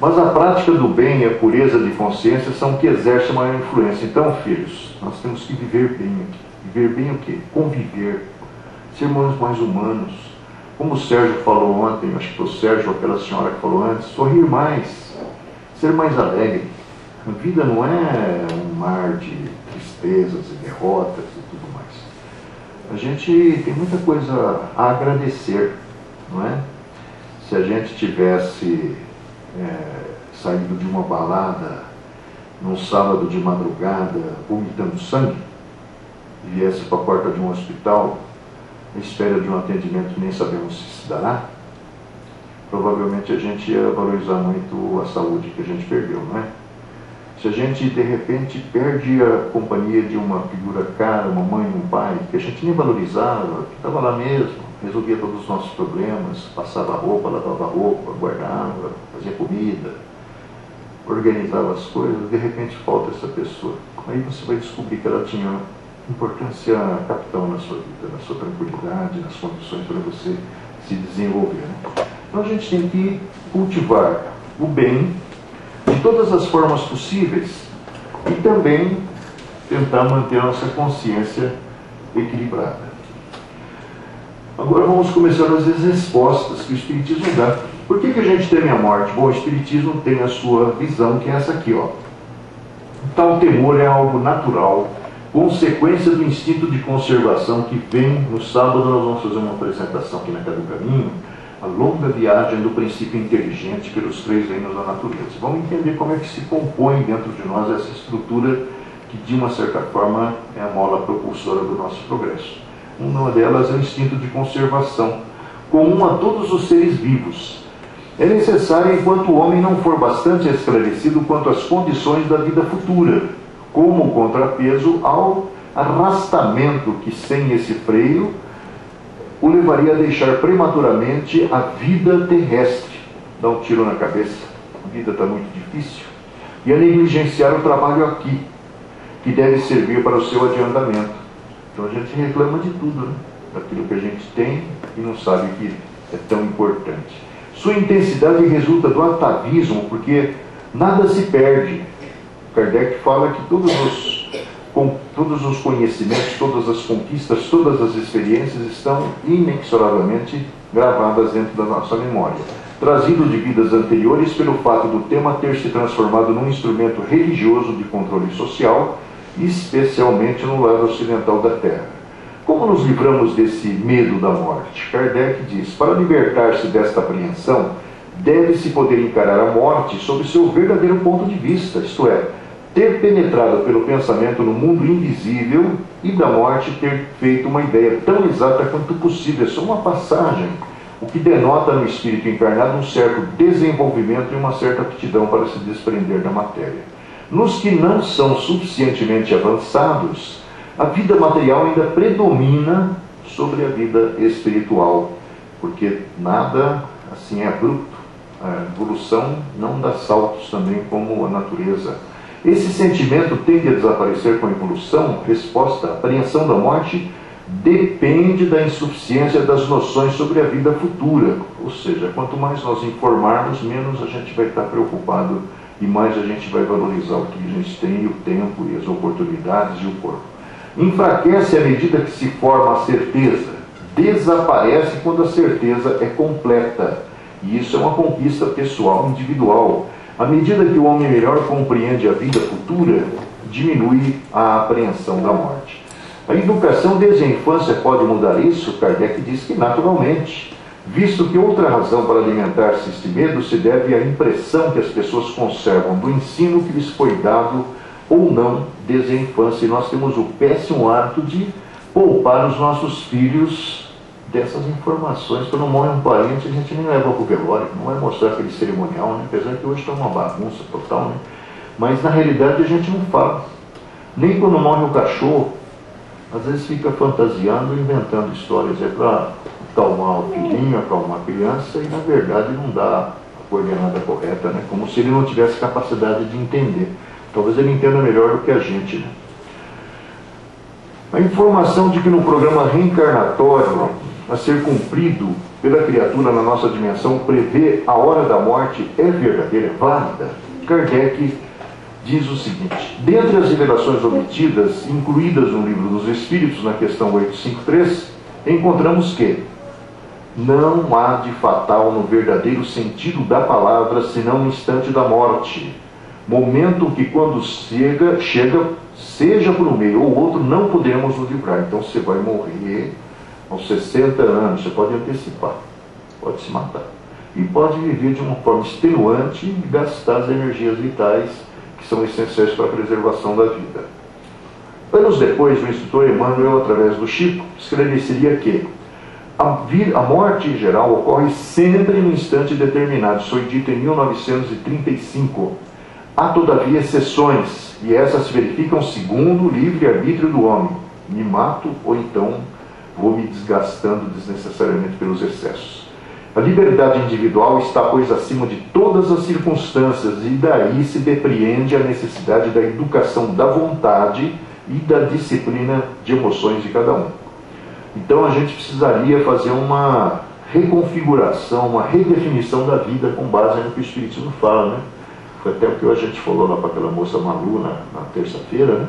Mas a prática do bem e a pureza de consciência são que exercem maior influência. Então, filhos, nós temos que viver bem aqui. Viver bem o quê? Conviver, sermos mais humanos. Como o Sérgio falou ontem, acho que foi o Sérgio ou aquela senhora que falou antes, sorrir mais, ser mais alegre. A vida não é um mar de tristezas e derrotas e tudo mais. A gente tem muita coisa a agradecer, não é? Se a gente tivesse saído de uma balada num sábado de madrugada, vomitando sangue, e viesse para a porta de um hospital, à espera de um atendimento que nem sabemos se dará, provavelmente a gente ia valorizar muito a saúde que a gente perdeu, não é? Se a gente, de repente, perde a companhia de uma figura cara, uma mãe, um pai, que a gente nem valorizava, que estava lá mesmo, resolvia todos os nossos problemas, passava roupa, lavava roupa, guardava, fazia comida, organizava as coisas, de repente falta essa pessoa. Aí você vai descobrir que ela tinha importância capital na sua vida, na sua tranquilidade, nas condições para você se desenvolver, né? Então a gente tem que cultivar o bem de todas as formas possíveis e também tentar manter a nossa consciência equilibrada. Agora vamos começar as respostas que o Espiritismo dá. Por que a gente teme a morte? Bom, o Espiritismo tem a sua visão, que é essa aqui, ó. Tal temor é algo natural, consequência do instinto de conservação que vem. No sábado nós vamos fazer uma apresentação aqui na Casa do Caminho, a longa viagem do princípio inteligente pelos 3 reinos da natureza. Vamos entender como é que se compõe dentro de nós essa estrutura que, de uma certa forma, é a mola propulsora do nosso progresso. Uma delas é o instinto de conservação, comum a todos os seres vivos. É necessário enquanto o homem não for bastante esclarecido quanto às condições da vida futura, como contrapeso ao arrastamento que, sem esse freio, o levaria a deixar prematuramente a vida terrestre. Dá um tiro na cabeça, a vida está muito difícil, e a negligenciar o trabalho aqui, que deve servir para o seu adiantamento. Então a gente reclama de tudo, né? Daquilo que a gente tem e não sabe que é tão importante. Sua intensidade resulta do atavismo, porque nada se perde. Kardec fala que todos os conhecimentos, todas as conquistas, todas as experiências estão inexoravelmente gravadas dentro da nossa memória, trazido de vidas anteriores pelo fato do tema ter se transformado num instrumento religioso de controle social, especialmente no lado ocidental da Terra. Como nos livramos desse medo da morte? Kardec diz: para libertar-se desta apreensão, deve-se poder encarar a morte sob seu verdadeiro ponto de vista, isto é, ter penetrado pelo pensamento no mundo invisível e da morte ter feito uma ideia tão exata quanto possível. É só uma passagem, o que denota no espírito encarnado um certo desenvolvimento e uma certa aptidão para se desprender da matéria. Nos que não são suficientemente avançados, a vida material ainda predomina sobre a vida espiritual, porque nada assim é abrupto. A evolução não dá saltos também como a natureza. Esse sentimento tende a desaparecer com a evolução. Resposta: a apreensão da morte depende da insuficiência das noções sobre a vida futura. Ou seja, quanto mais nós informarmos, menos a gente vai estar preocupado e mais a gente vai valorizar o que a gente tem, o tempo e as oportunidades e o corpo. Enfraquece à medida que se forma a certeza, desaparece quando a certeza é completa. E isso é uma conquista pessoal, individual. À medida que o homem melhor compreende a vida futura, diminui a apreensão da morte. A educação desde a infância pode mudar isso? Kardec diz que naturalmente, visto que outra razão para alimentar-se este medo se deve à impressão que as pessoas conservam do ensino que lhes foi dado ou não desde a infância. E nós temos o péssimo hábito de poupar os nossos filhos dessas informações. Quando morre um parente, a gente nem leva para o velório, não vai mostrar aquele cerimonial, né? Apesar que hoje está uma bagunça total, né? Mas na realidade a gente não fala. Nem quando morre o cachorro, às vezes fica fantasiando, inventando histórias, é para acalmar o filhinho, acalmar a criança, e na verdade não dá a coordenada correta, né? Como se ele não tivesse capacidade de entender. Talvez ele entenda melhor do que a gente, né? A informação de que no programa reencarnatório a ser cumprido pela criatura na nossa dimensão prevê a hora da morte é verdadeira, é válida. Kardec diz o seguinte: dentre as revelações obtidas, incluídas no Livro dos Espíritos, na questão 853, encontramos que não há de fatal no verdadeiro sentido da palavra senão o instante da morte, momento que quando chega, seja por um meio ou outro, não podemos nos livrar. Então você vai morrer aos 60 anos, você pode antecipar, pode se matar, e pode viver de uma forma extenuante e gastar as energias vitais que são essenciais para a preservação da vida. Anos depois, o instrutor Emmanuel, através do Chico, esclareceria que a morte em geral ocorre sempre no instante determinado. Isso foi dito em 1935. Há todavia exceções, e essas se verificam segundo o livre-arbítrio do homem. Me mato ou então vou me desgastando desnecessariamente pelos excessos. A liberdade individual está, pois, acima de todas as circunstâncias, e daí se depreende a necessidade da educação da vontade e da disciplina de emoções de cada um. Então a gente precisaria fazer uma reconfiguração, uma redefinição da vida com base no que o Espiritismo fala, né? Foi até o que a gente falou lá para aquela moça Malu na terça-feira, né?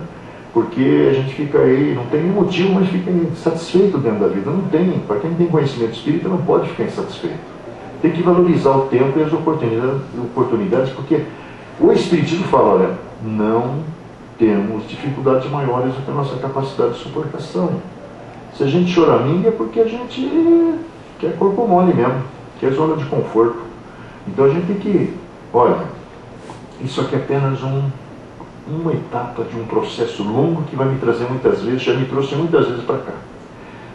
Porque a gente fica aí, não tem nenhum motivo, mas fica insatisfeito dentro da vida. Não tem. Para quem tem conhecimento espírita, não pode ficar insatisfeito. Tem que valorizar o tempo e as oportunidades, porque o Espiritismo fala, olha, não temos dificuldades maiores do que a nossa capacidade de suportação. Se a gente choraminga é porque a gente quer corpo mole mesmo, quer zona de conforto. Então a gente tem que, olha, isso aqui é apenas uma etapa de um processo longo que vai me trazer muitas vezes, já me trouxe muitas vezes para cá.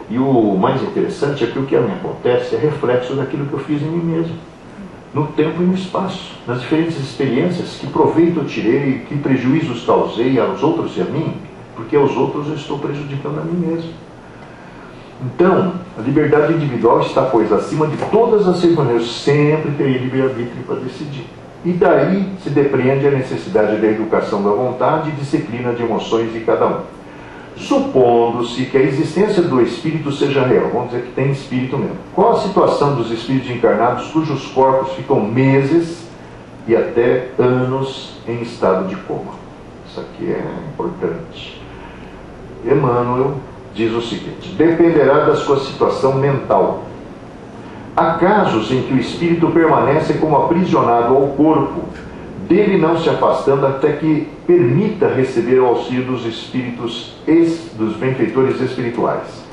E o mais interessante é que o que me acontece é reflexo daquilo que eu fiz em mim mesmo, no tempo e no espaço, nas diferentes experiências, que proveito eu tirei, que prejuízos causei aos outros e a mim, porque aos outros eu estou prejudicando a mim mesmo. Então, a liberdade individual está, pois, acima de todas as circunstâncias. Eu sempre terei livre-arbítrio para decidir. E daí se depreende a necessidade da educação da vontade e disciplina de emoções de cada um. Supondo-se que a existência do espírito seja real, vamos dizer que tem espírito mesmo. Qual a situação dos espíritos encarnados cujos corpos ficam meses e até anos em estado de coma? Isso aqui é importante. Emmanuel diz o seguinte: dependerá da sua situação mental. Há casos em que o espírito permanece como aprisionado ao corpo, dele não se afastando até que permita receber o auxílio dos espíritos, dos benfeitores espirituais.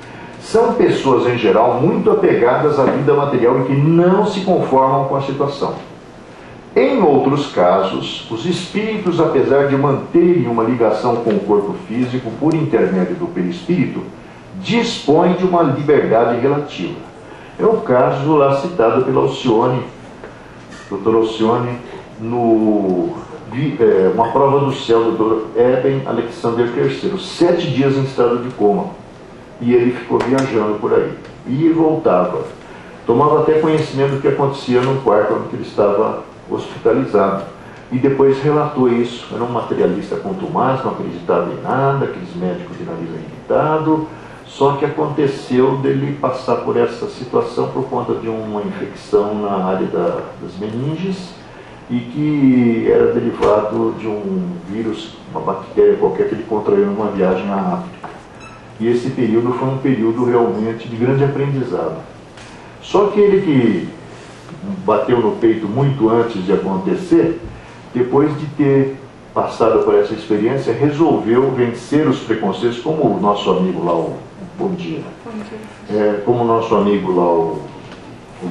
São pessoas, em geral, muito apegadas à vida material e que não se conformam com a situação. Em outros casos, os espíritos, apesar de manterem uma ligação com o corpo físico por intermédio do perispírito, dispõem de uma liberdade relativa. É o caso lá citado pela Alcione, Dr. Alcione, uma prova do céu do Dr. Eben Alexander III, 7 dias em estado de coma. E ele ficou viajando por aí. Ia e voltava. Tomava até conhecimento do que acontecia no quarto onde ele estava hospitalizado. E depois relatou isso. Era um materialista contumaz, não acreditava em nada, aqueles médicos de nariz irritado. Só que aconteceu dele passar por essa situação por conta de uma infecção na área das meninges, e que era derivado de um vírus, uma bactéria qualquer que ele contraiu numa viagem à África. E esse período foi um período realmente de grande aprendizado. Só que ele, que bateu no peito muito antes de acontecer, depois de ter passado por essa experiência, resolveu vencer os preconceitos, como o nosso amigo lá, bom dia. Como o nosso amigo lá, o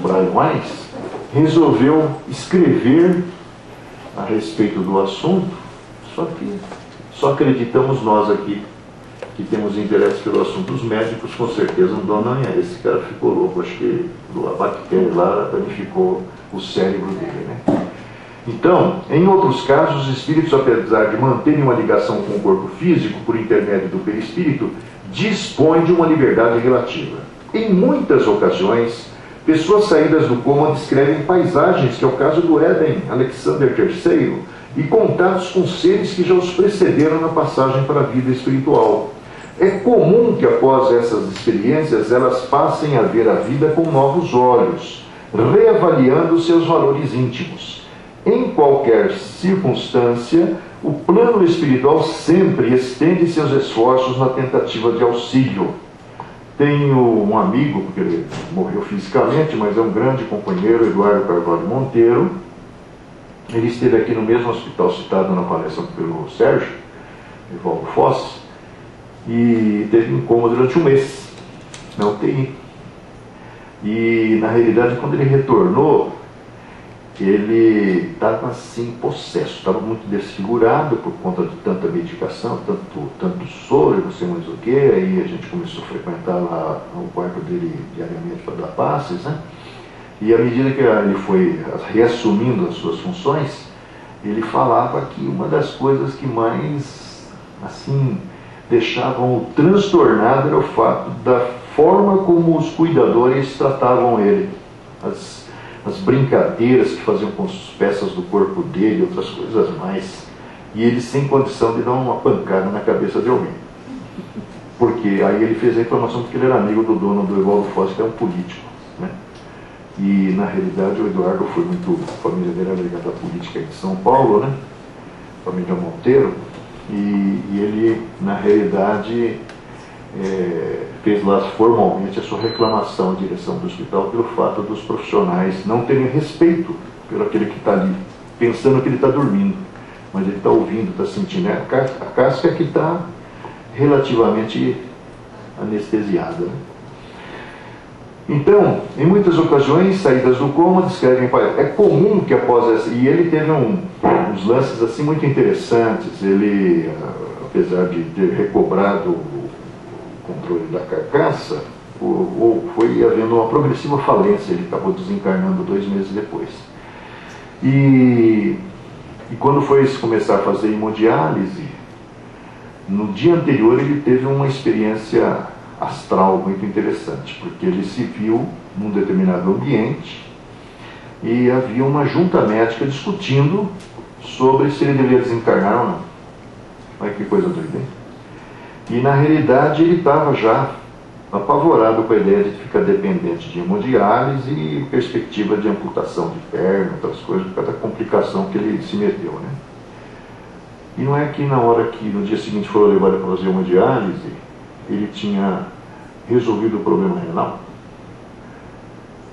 Brian Weiss, resolveu escrever a respeito do assunto, só que Só acreditamos nós aqui, que temos interesse pelo assunto. Os médicos, com certeza, não dão, não, esse cara ficou louco, acho que a bactéria lá danificou o cérebro dele, né? Então, em outros casos, os espíritos, apesar de manterem uma ligação com o corpo físico por intermédio do perispírito, dispõem de uma liberdade relativa. Em muitas ocasiões, pessoas saídas do coma descrevem paisagens, que é o caso do Eben Alexander III, e contatos com seres que já os precederam na passagem para a vida espiritual. É comum que após essas experiências elas passem a ver a vida com novos olhos, reavaliando seus valores íntimos. Em qualquer circunstância, o plano espiritual sempre estende seus esforços na tentativa de auxílio. Tenho um amigo, porque ele morreu fisicamente, mas é um grande companheiro, Eduardo Carvalho Monteiro. Ele esteve aqui no mesmo hospital citado na palestra pelo Sérgio, Evaldo Foss, e teve um coma durante um mês, na UTI. E, na realidade, quando ele retornou, ele estava assim, possesso, estava muito desfigurado por conta de tanta medicação, tanto soro, não sei mais o que. Aí a gente começou a frequentar lá o quarto dele diariamente para dar passes, né? E à medida que ele foi reassumindo as suas funções, ele falava que uma das coisas que mais, assim, deixavam-o transtornado era o fato da forma como os cuidadores tratavam ele. As brincadeiras que faziam com as peças do corpo dele, outras coisas mais. E ele sem condição de dar uma pancada na cabeça de alguém. Porque aí ele fez a reclamação porque ele era amigo do dono do Evaldo Foss, que é um político, né? E na realidade o Eduardo foi muito, a família dele era ligada à política de São Paulo, né? Família Monteiro. E ele, na realidade, fez lá formalmente a sua reclamação à direção do hospital pelo fato dos profissionais não terem respeito pelo aquele que está ali, pensando que ele está dormindo, mas ele está ouvindo, está sentindo. A casca que está relativamente anestesiada, né? Então, em muitas ocasiões, saídas do coma descrevem. É comum que após essa. E ele teve uns lances assim muito interessantes. Ele, apesar de ter recobrado controle da carcaça, foi havendo uma progressiva falência. Ele acabou desencarnando 2 meses depois. E quando foi começar a fazer hemodiálise, no dia anterior ele teve uma experiência astral muito interessante, porque ele se viu num determinado ambiente e havia uma junta médica discutindo sobre se ele deveria desencarnar ou não. Olha que coisa doida, hein? E na realidade ele estava já apavorado com a ideia de ficar dependente de hemodiálise e perspectiva de amputação de perna, outras coisas, por causa da complicação que ele se meteu, né? E não é que na hora que no dia seguinte foram levados para fazer hemodiálise, ele tinha resolvido o problema renal.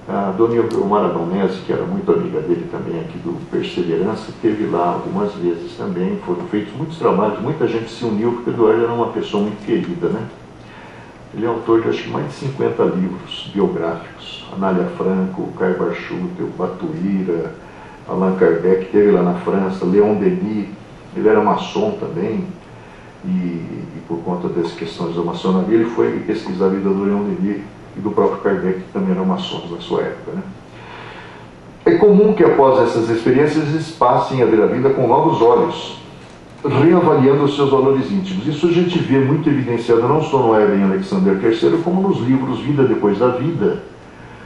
A dona Ilmara Donese, que era muito amiga dele também aqui do Perseverança, esteve lá algumas vezes também. Foram feitos muitos trabalhos, muita gente se uniu, porque o Eduardo era uma pessoa muito querida, né? Ele é autor de acho que mais de 50 livros biográficos. Anália Franco, Caio Barchutel, Batuíra, Allan Kardec, esteve lá na França, Leon Denis. Ele era maçom também. E por conta das questões da maçonaria, ele foi pesquisar a vida do Leon Denis e do próprio Kardec, que também eram maçons na sua época, né? É comum que após essas experiências eles passem a ver a vida com novos olhos, reavaliando os seus valores íntimos. Isso a gente vê muito evidenciado não só no Eben Alexander III, como nos livros Vida Depois da Vida,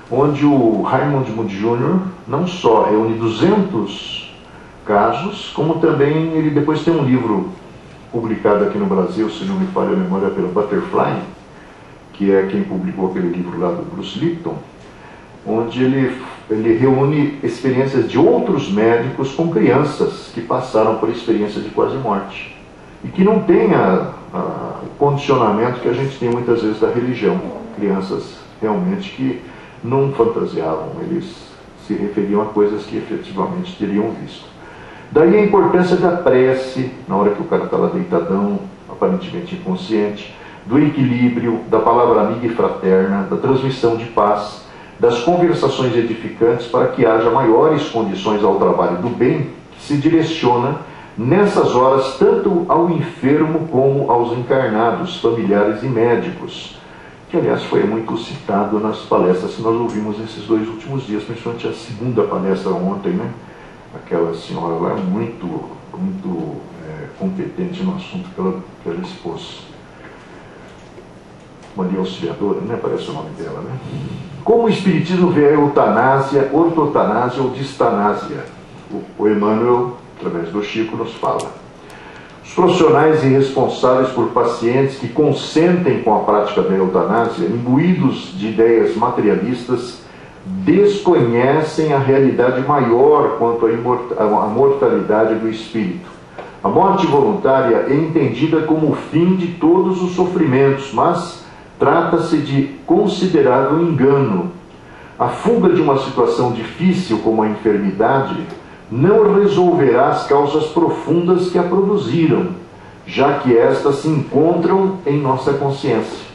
onde o Raymond Moody Jr. não só reúne 200 casos, como também ele depois tem um livro publicado aqui no Brasil, se não me falha a memória, pela Butterfly, que é quem publicou aquele livro lá do Bruce Lipton, onde ele reúne experiências de outros médicos com crianças que passaram por experiências de quase morte e que não têm o condicionamento que a gente tem muitas vezes da religião. Crianças realmente que não fantasiavam, eles se referiam a coisas que efetivamente teriam visto. Daí a importância da prece, na hora que o cara está lá deitadão, aparentemente inconsciente, do equilíbrio, da palavra amiga e fraterna, da transmissão de paz, das conversações edificantes para que haja maiores condições ao trabalho do bem que se direciona nessas horas, tanto ao enfermo como aos encarnados, familiares e médicos, que aliás foi muito citado nas palestras que nós ouvimos nesses 2 últimos dias, principalmente a segunda palestra ontem, né? Aquela senhora lá muito competente no assunto que ela expôs. Maria Auxiliadora, né? Parece o nome dela, né? Como o Espiritismo vê a eutanásia, ortotanásia ou distanásia? O Emmanuel, através do Chico, nos fala. Os profissionais irresponsáveis por pacientes que consentem com a prática da eutanásia, imbuídos de ideias materialistas, desconhecem a realidade maior quanto à mortalidade do espírito. A morte voluntária é entendida como o fim de todos os sofrimentos, mas trata-se de considerado engano. A fuga de uma situação difícil como a enfermidade não resolverá as causas profundas que a produziram, já que estas se encontram em nossa consciência.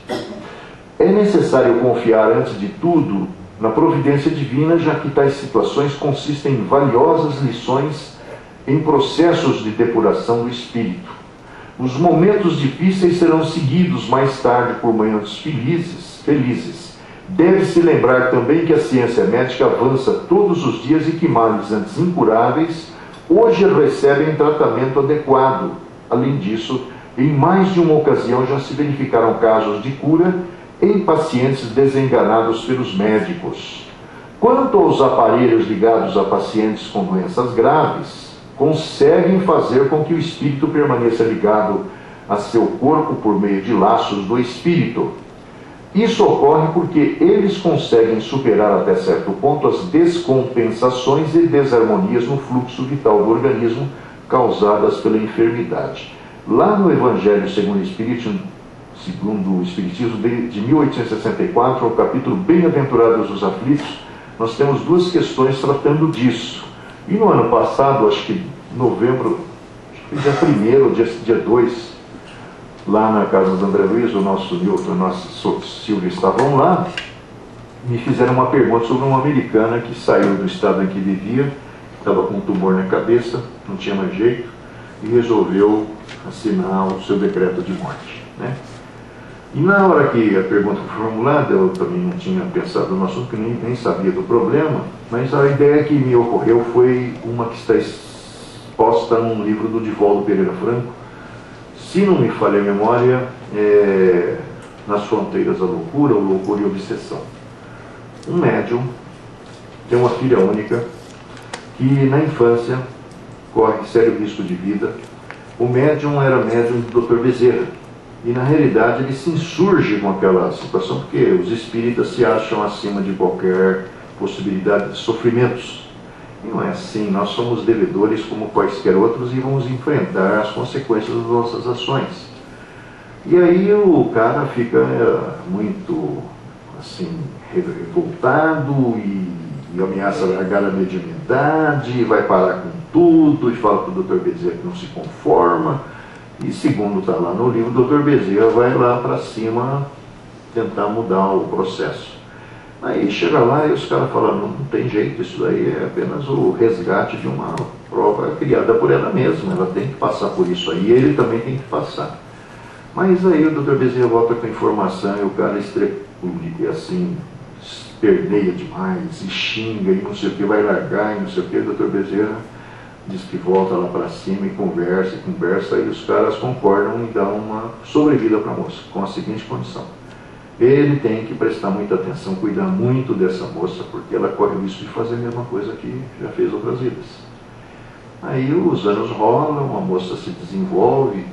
É necessário confiar, antes de tudo, na providência divina, já que tais situações consistem em valiosas lições em processos de depuração do espírito. Os momentos difíceis serão seguidos mais tarde por momentos felizes. Deve-se lembrar também que a ciência médica avança todos os dias e que males antes incuráveis hoje recebem tratamento adequado. Além disso, em mais de uma ocasião já se verificaram casos de cura em pacientes desenganados pelos médicos. Quanto aos aparelhos ligados a pacientes com doenças graves, conseguem fazer com que o espírito permaneça ligado a seu corpo por meio de laços do espírito. Isso ocorre porque eles conseguem superar até certo ponto as descompensações e desarmonias no fluxo vital do organismo causadas pela enfermidade. Lá no Evangelho segundo o Espiritismo de 1864, ao capítulo Bem-aventurados os aflitos, nós temos 2 questões tratando disso. E no ano passado, acho que novembro, acho que dia 1º ou dia 2, lá na casa do André Luiz, o nosso Newton, o nosso Silvio estavam lá, me fizeram uma pergunta sobre uma americana que saiu do estado em que vivia, estava com um tumor na cabeça, não tinha mais jeito, e resolveu assinar o seu decreto de morte, né? E na hora que a pergunta foi formulada, eu também não tinha pensado no assunto, que nem sabia do problema, mas a ideia que me ocorreu foi uma que está exposta num livro do Divaldo Pereira Franco, se não me falha a memória, Nas Fronteiras da Loucura, ou Loucura e Obsessão. Um médium tem uma filha única que na infância corre sério risco de vida. O médium era médium do Dr. Bezerra. E na realidade ele se insurge com aquela situação, porque os espíritas se acham acima de qualquer possibilidade de sofrimentos. E não é assim, nós somos devedores como quaisquer outros e vamos enfrentar as consequências das nossas ações. E aí o cara fica muito assim, revoltado e ameaça largar a mediunidade, vai parar com tudo e fala para o Dr. Bezerra que não se conforma. E segundo está lá no livro, o Dr. Bezerra vai lá para cima tentar mudar o processo. Aí chega lá e os caras falam, não tem jeito, isso daí é apenas o resgate de uma prova criada por ela mesma, ela tem que passar por isso aí, ele também tem que passar. Mas aí o Dr. Bezerra volta com a informação e o cara estrepule, assim, esperneia demais, e xinga, e não sei o que, vai largar, e não sei o que, o Dr. Bezerra diz que volta lá para cima e conversa, e os caras concordam em dar uma sobrevida para a moça, com a seguinte condição. Ele tem que prestar muita atenção, cuidar muito dessa moça, porque ela corre o risco de fazer a mesma coisa que já fez outras vidas. Aí os anos rolam, a moça se desenvolve,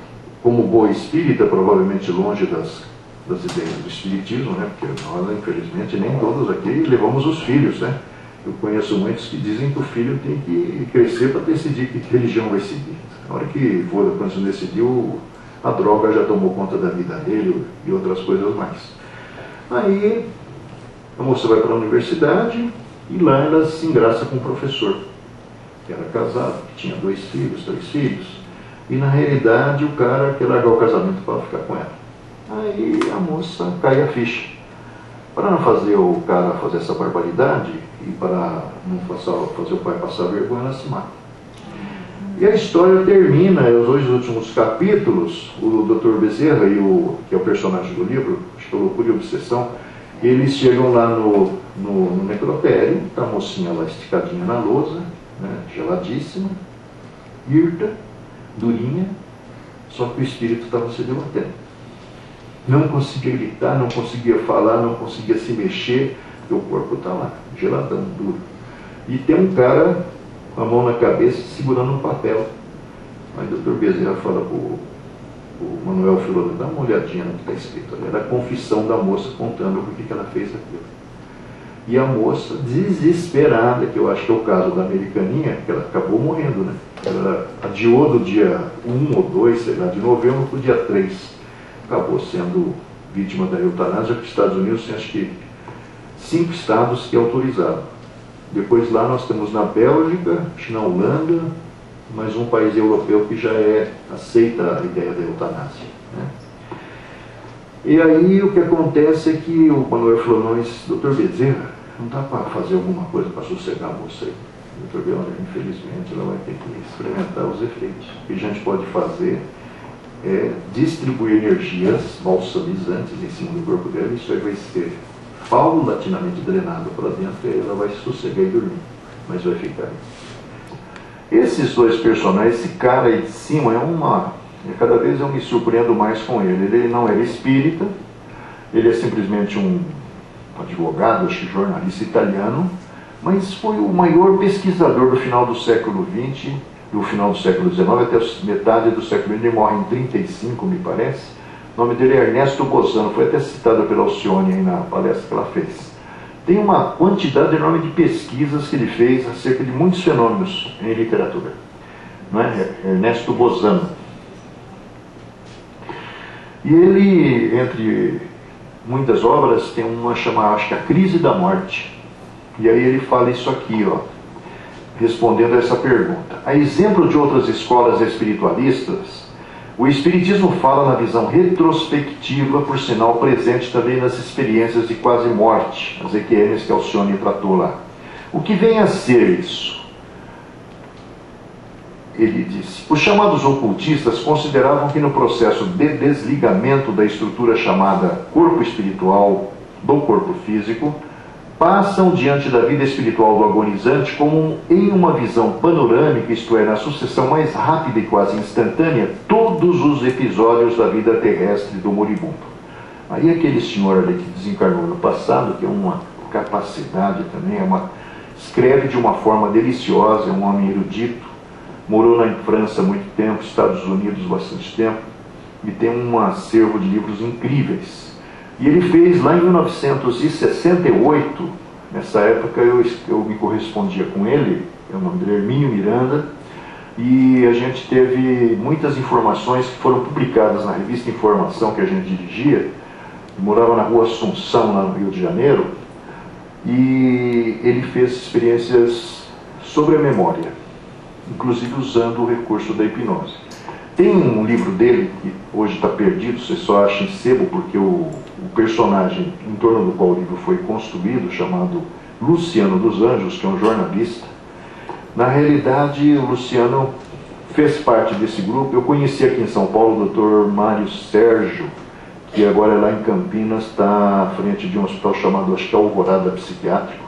como boa espírita, provavelmente longe das ideias do espiritismo, né? Porque nós, infelizmente, nem todos aqui levamos os filhos, né? Eu conheço muitos que dizem que o filho tem que crescer para decidir que religião vai seguir. Na hora que for, quando se decidiu, a droga já tomou conta da vida dele e outras coisas mais. Aí a moça vai para a universidade e lá ela se engraça com um professor, que era casado, que tinha 2 filhos, 3 filhos, e na realidade o cara quer largar o casamento para ficar com ela. Aí a moça cai a ficha. Para não fazer o cara fazer essa barbaridade e para não fazer o pai passar vergonha, ela se mata. E a história termina, os dois últimos capítulos, o Dr. Bezerra, que é o personagem do livro, acho que é Loucura e Obsessão, eles chegam lá no necrotério, está a mocinha lá esticadinha na lousa, né, geladíssima, hirta, durinha, só que o espírito estava se debatendo. Não conseguia gritar, não conseguia falar, não conseguia se mexer, e o corpo está lá, geladão, duro. E tem um cara com a mão na cabeça segurando um papel. Aí o Dr. Bezerra fala para o Manuel Filoni, dá uma olhadinha no que está escrito ali. Era a confissão da moça contando por que ela fez aquilo. E a moça, desesperada, que eu acho que é o caso da americaninha, que ela acabou morrendo, né? Ela adiou do dia 1 ou 2, sei lá, de novembro para o dia 3. Acabou sendo vítima da eutanásia, porque os Estados Unidos tem, acho que, 5 estados que autorizaram. Depois lá nós temos na Bélgica, acho que na Holanda, mais um país europeu que já aceita a ideia da eutanásia, né? E aí o que acontece é que o Manuel Filoni disse, Dr. Bezerra, não dá para fazer alguma coisa para sossegar a moça aí? O Dr. Bezerra, infelizmente, ela vai ter que experimentar os efeitos. O que a gente pode fazer é distribuir energias balsamizantes em cima do corpo dela, e isso aí vai ser paulatinamente drenado para dentro, e aí ela vai se sossegar e dormir, mas vai ficar aí. Esses dois personagens, esse cara aí de cima cada vez eu me surpreendo mais com ele. Ele não era espírita, ele é simplesmente um advogado, acho que jornalista italiano, mas foi o maior pesquisador do final do século XX, do final do século XIX até a metade do século XX. Ele morre em 35, me parece. O nome dele é Ernesto Bozano, foi até citado pela Alcione aí na palestra que ela fez. Tem uma quantidade enorme de pesquisas que ele fez acerca de muitos fenômenos em literatura. Não é? Ernesto Bozano. E ele, entre muitas obras, tem uma chamada, acho que A Crise da Morte. E aí ele fala isso aqui, ó, respondendo a essa pergunta. A exemplo de outras escolas espiritualistas, o Espiritismo fala na visão retrospectiva, por sinal presente também nas experiências de quase morte, as EQMs que Alcione tratou lá. O que vem a ser isso? Ele disse, os chamados ocultistas consideravam que no processo de desligamento da estrutura chamada corpo espiritual do corpo físico, passam diante da vida espiritual do agonizante como em uma visão panorâmica, isto é, na sucessão mais rápida e quase instantânea, todos os episódios da vida terrestre do moribundo. Aí aquele senhor ali que desencarnou no passado, que é uma capacidade também, escreve de uma forma deliciosa, é um homem erudito, morou na França há muito tempo, Estados Unidos bastante tempo, e tem um acervo de livros incríveis. E ele fez lá em 1968, nessa época eu me correspondia com ele, o nome dele é Hermínio Miranda, e a gente teve muitas informações que foram publicadas na revista Informação que a gente dirigia. Ele morava na rua Assunção, lá no Rio de Janeiro, e ele fez experiências sobre a memória, inclusive usando o recurso da hipnose. Tem um livro dele, que hoje está perdido, você só acha em sebo, porque o personagem em torno do qual o livro foi construído, chamado Luciano dos Anjos, que é um jornalista. Na realidade, o Luciano fez parte desse grupo. Eu conheci aqui em São Paulo o Dr. Mário Sérgio, que agora lá em Campinas está à frente de um hospital chamado, acho que Alvorada Psiquiátrico.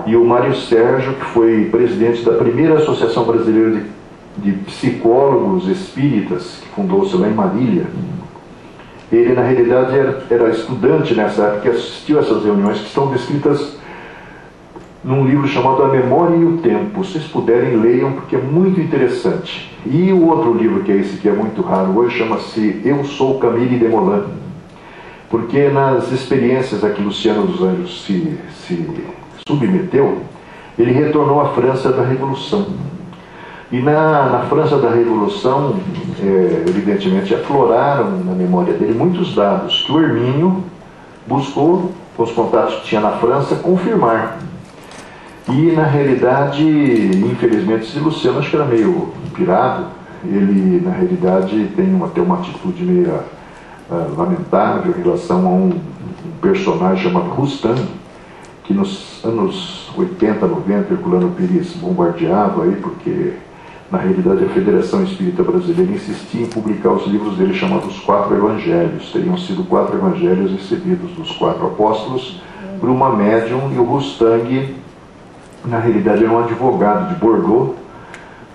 E o Mário Sérgio, que foi presidente da primeira Associação Brasileira de Psicólogos Espíritas, que fundou-se lá em Marília, ele na realidade era estudante nessa época, que assistiu a essas reuniões que estão descritas num livro chamado A Memória e o Tempo. Se vocês puderem, leiam, porque é muito interessante. E o outro livro, que é esse que é muito raro hoje, chama-se Eu Sou Camille Desmoulins, porque nas experiências a que Luciano dos Anjos se submeteu, ele retornou à França da Revolução. E na França da Revolução, evidentemente, afloraram na memória dele muitos dados que o Hermínio buscou, com os contatos que tinha na França, confirmar. E, na realidade, infelizmente, esse Luciano, acho que era meio pirado. Ele, na realidade, tem até uma atitude meio lamentável em relação a um personagem chamado Rustam, que nos anos 80, 90, Herculano Pires bombardeava aí, porque Na realidade, a Federação Espírita Brasileira insistia em publicar os livros dele chamados Quatro Evangelhos. Teriam sido 4 evangelhos recebidos dos 4 apóstolos por uma médium, e o Rustang, na realidade, era um advogado de Bordeaux.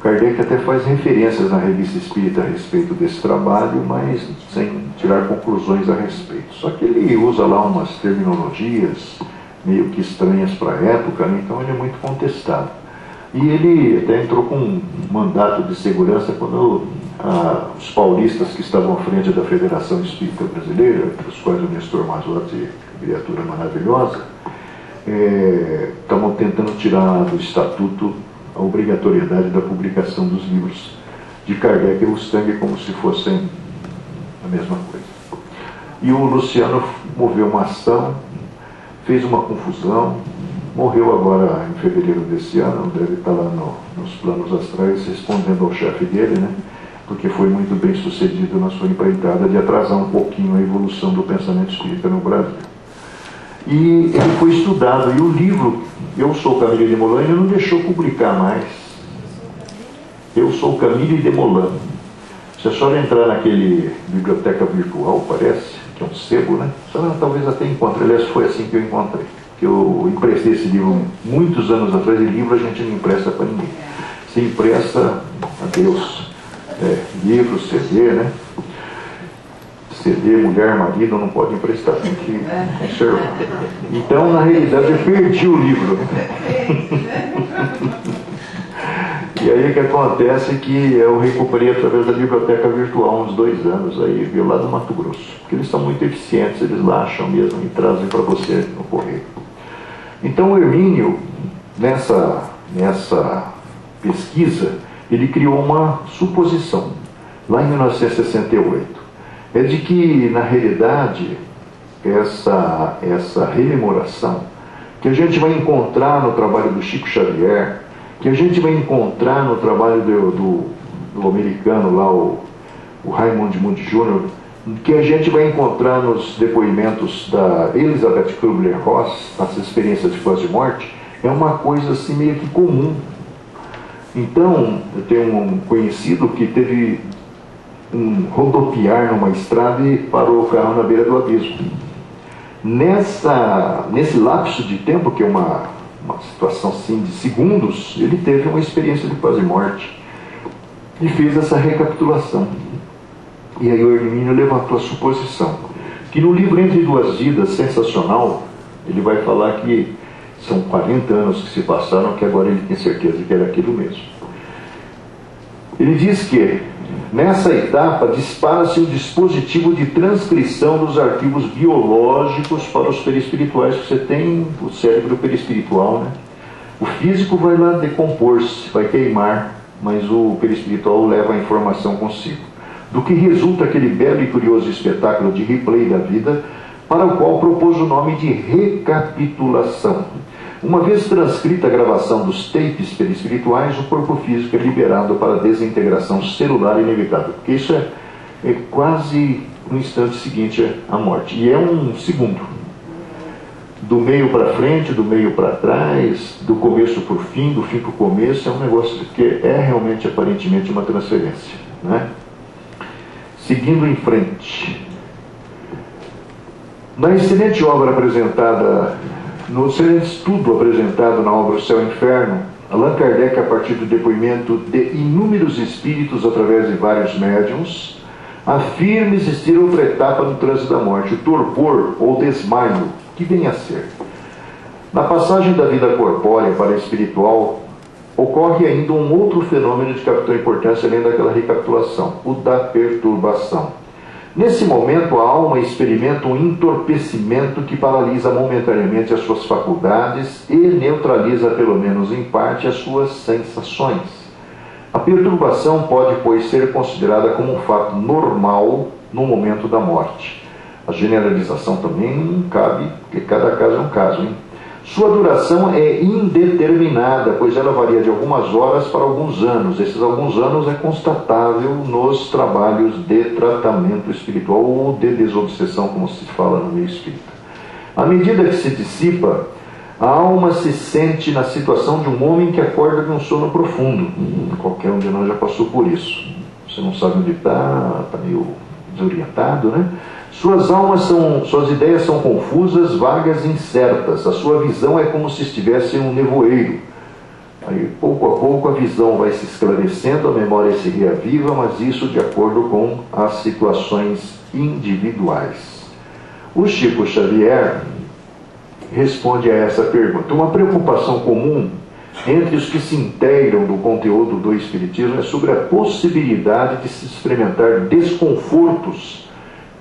Kardec até faz referências na Revista Espírita a respeito desse trabalho, mas sem tirar conclusões a respeito. Só que ele usa lá umas terminologias meio que estranhas para a época, né? Então ele é muito contestado. E ele até entrou com um mandato de segurança quando os paulistas que estavam à frente da Federação Espírita Brasileira, dos quais o Nestor Mazotti, criatura maravilhosa, estavam tentando tirar do estatuto a obrigatoriedade da publicação dos livros de Kardec e Rustang como se fossem a mesma coisa. E o Luciano moveu uma ação, fez uma confusão, morreu agora em fevereiro desse ano, deve estar lá nos planos astrais respondendo ao chefe dele, né? Porque foi muito bem sucedido na sua empreitada de atrasar um pouquinho a evolução do pensamento espírita no Brasil. E ele foi estudado, e o livro Eu Sou Camille Desmoulins não deixou publicar mais. Eu Sou Camille Desmoulins. Se a senhora entrar naquele biblioteca virtual, parece, que é um sebo, né? A senhora talvez até encontre. Aliás, foi assim que eu encontrei. Que eu emprestei esse livro muitos anos atrás, e livro a gente não empresta para ninguém. Se empresta a Deus. Livro, CD, né? CD, mulher, marido, não pode emprestar, tem que conservar. Então, na realidade, eu perdi o livro. E aí o que acontece é que eu recuperei através da biblioteca virtual uns 2 anos, aí veio lá do Mato Grosso. Porque eles são muito eficientes, eles lá acham mesmo e trazem para você no correio. Então o Hermínio, nessa pesquisa, ele criou uma suposição, lá em 1968. É de que, na realidade, essa rememoração que a gente vai encontrar no trabalho do Chico Xavier, que a gente vai encontrar no trabalho do americano lá, o Raymond Moody Jr., que a gente vai encontrar nos depoimentos da Elizabeth Kubler-Ross, nas experiências de quase morte, é uma coisa assim meio que comum. Então, eu tenho um conhecido que teve um rodopiar numa estrada e parou o carro na beira do abismo. Nesse lapso de tempo, que é uma situação assim de segundos, ele teve uma experiência de quase morte e fez essa recapitulação. E aí o Hermínio levantou a suposição que no livro Entre Duas Vidas, sensacional, ele vai falar que são 40 anos que se passaram, que agora ele tem certeza que era aquilo mesmo. Ele diz que nessa etapa dispara-se o dispositivo de transcrição dos arquivos biológicos para os perispirituais, que você tem o cérebro perispiritual, né? O físico vai lá decompor-se, vai queimar, mas o perispiritual leva a informação consigo. Do que resulta aquele belo e curioso espetáculo de replay da vida, para o qual propôs o nome de recapitulação. Uma vez transcrita a gravação dos tapes perispirituais, o corpo físico é liberado para a desintegração celular inevitável. Porque isso é quase no instante seguinte à morte. E é um segundo. Do meio para frente, do meio para trás, do começo para o fim, do fim para o começo, é um negócio que é realmente, aparentemente, uma transferência, né? Seguindo em frente. Na excelente obra apresentada, no excelente estudo apresentado na obra O Céu e o Inferno, Allan Kardec, a partir do depoimento de inúmeros espíritos através de vários médiuns, afirma existir outra etapa do trânsito da morte, o torpor ou desmaio, que vem a ser. Na passagem da vida corpórea para a espiritual, ocorre ainda um outro fenômeno de capital importância além daquela recapitulação, o da perturbação. Nesse momento, a alma experimenta um entorpecimento que paralisa momentaneamente as suas faculdades e neutraliza, pelo menos em parte, as suas sensações. A perturbação pode, pois, ser considerada como um fato normal no momento da morte. A generalização também não cabe, porque cada caso é um caso, hein? Sua duração é indeterminada, pois ela varia de algumas horas para alguns anos. Esses alguns anos é constatável nos trabalhos de tratamento espiritual ou de desobsessão, como se fala no meio espírita. À medida que se dissipa A alma se sente na situação de um homem que acorda de um sono profundo. Qualquer um de nós já passou por isso. Você não sabe onde está meio desorientado, né? Suas ideias são confusas, vagas e incertas. A sua visão é como se estivesse em um nevoeiro. Aí, pouco a pouco, a visão vai se esclarecendo, a memória se reaviva, mas isso de acordo com as situações individuais. O Chico Xavier responde a essa pergunta. Uma preocupação comum entre os que se integram do conteúdo do Espiritismo é sobre a possibilidade de se experimentar desconfortos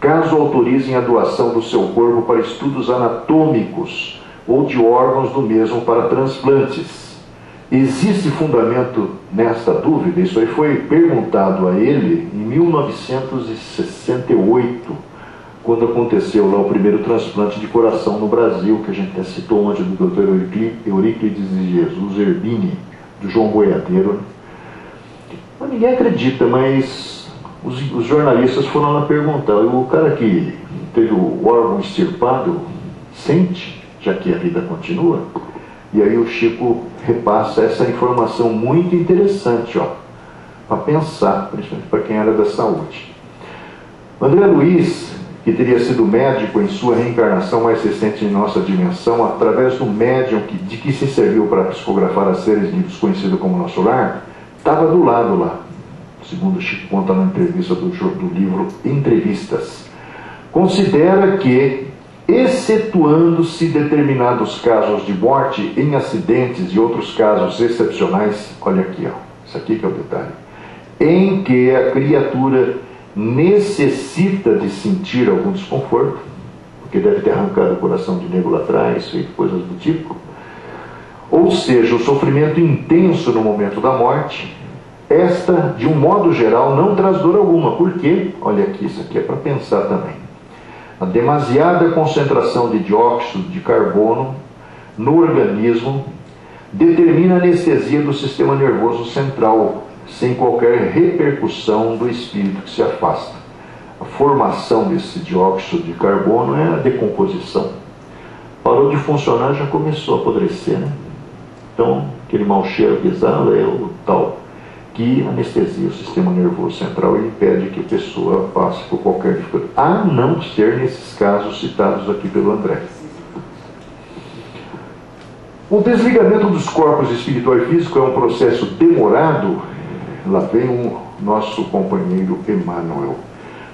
caso autorizem a doação do seu corpo para estudos anatômicos ou de órgãos do mesmo para transplantes. Existe fundamento nesta dúvida? Isso aí foi perguntado a ele em 1968, quando aconteceu lá o primeiro transplante de coração no Brasil, que a gente até citou ontem, do Dr. Euríclides de Jesus Erbini, do João Boiadeiro. Mas ninguém acredita, mas os jornalistas foram lá perguntar. O cara que teve o órgão extirpado sente, já que a vida continua? E aí o Chico repassa essa informação muito interessante, para pensar, principalmente para quem era da saúde. André Luiz, que teria sido médico em sua reencarnação mais recente em nossa dimensão, através do médium de que se serviu para psicografar as séries de livros conhecido como Nosso Lar, estava do lado lá, segundo Chico conta na entrevista do livro Entrevistas. Considera que, excetuando-se determinados casos de morte em acidentes e outros casos excepcionais, olha aqui, isso aqui que é o detalhe, em que a criatura necessita de sentir algum desconforto, porque deve ter arrancado o coração de nego lá atrás, feito coisas do tipo, ou seja, o sofrimento intenso no momento da morte, esta, de um modo geral, não traz dor alguma. Por quê? Olha aqui, isso aqui é para pensar também. A demasiada concentração de dióxido de carbono no organismo determina a anestesia do sistema nervoso central, sem qualquer repercussão do espírito que se afasta. A formação desse dióxido de carbono é a decomposição. Parou de funcionar, já começou a apodrecer, né? Então, aquele mau cheiro que exala é o tal que anestesia o sistema nervoso central e impede que a pessoa passe por qualquer dificuldade, a não ser nesses casos citados aqui pelo André. O desligamento dos corpos espiritual e físico é um processo demorado. Lá vem o nosso companheiro Emmanuel.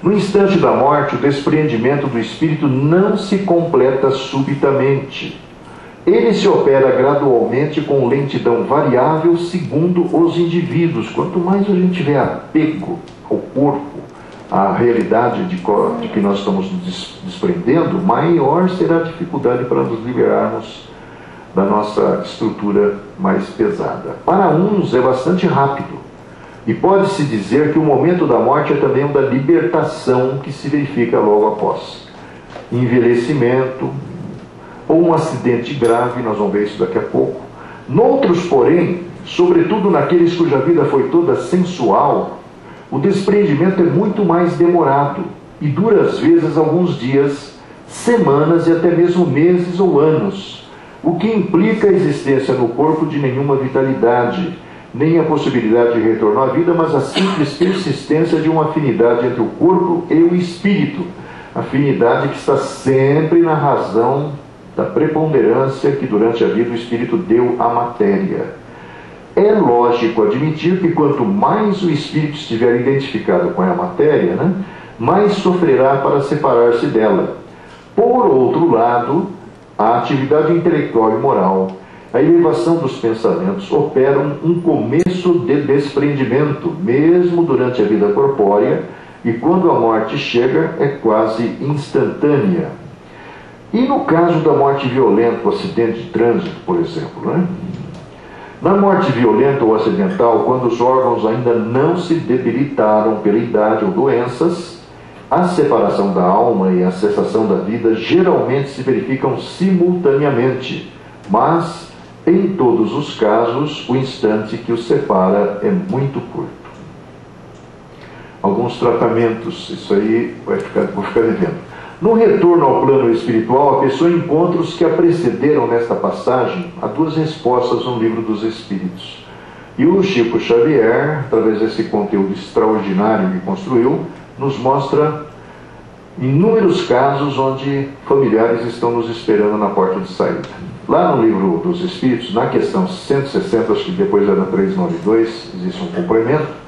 No instante da morte, o desprendimento do espírito não se completa subitamente. Ele se opera gradualmente com lentidão variável segundo os indivíduos. Quanto mais a gente tiver apego ao corpo, à realidade de que nós estamos nos desprendendo, maior será a dificuldade para nos liberarmos da nossa estrutura mais pesada. Para uns é bastante rápido, e pode-se dizer que o momento da morte é também o da libertação que se verifica logo após. Envelhecimento, ou um acidente grave, nós vamos ver isso daqui a pouco. Noutros, porém, sobretudo naqueles cuja vida foi toda sensual, o desprendimento é muito mais demorado e dura às vezes alguns dias, semanas e até mesmo meses ou anos, o que implica a existência no corpo de nenhuma vitalidade, nem a possibilidade de retorno à vida, mas a simples persistência de uma afinidade entre o corpo e o espírito, afinidade que está sempre na razão da preponderância que durante a vida o espírito deu à matéria. É lógico admitir que quanto mais o espírito estiver identificado com a matéria, mais sofrerá para separar-se dela. Por outro lado, a atividade intelectual e moral, a elevação dos pensamentos operam um começo de desprendimento, mesmo durante a vida corpórea, e quando a morte chega é quase instantânea. E no caso da morte violenta, o acidente de trânsito, por exemplo, Na morte violenta ou acidental, quando os órgãos ainda não se debilitaram pela idade ou doenças, a separação da alma e a cessação da vida geralmente se verificam simultaneamente, mas, em todos os casos, o instante que os separa é muito curto. Alguns tratamentos, isso aí vou ficar devendo. No retorno ao plano espiritual, a pessoa encontra os que a precederam nesta passagem a duas respostas no Livro dos Espíritos. E o Chico Xavier, através desse conteúdo extraordinário que construiu, nos mostra inúmeros casos onde familiares estão nos esperando na porta de saída. Lá no Livro dos Espíritos, na questão 160, acho que depois era 392, existe um complemento.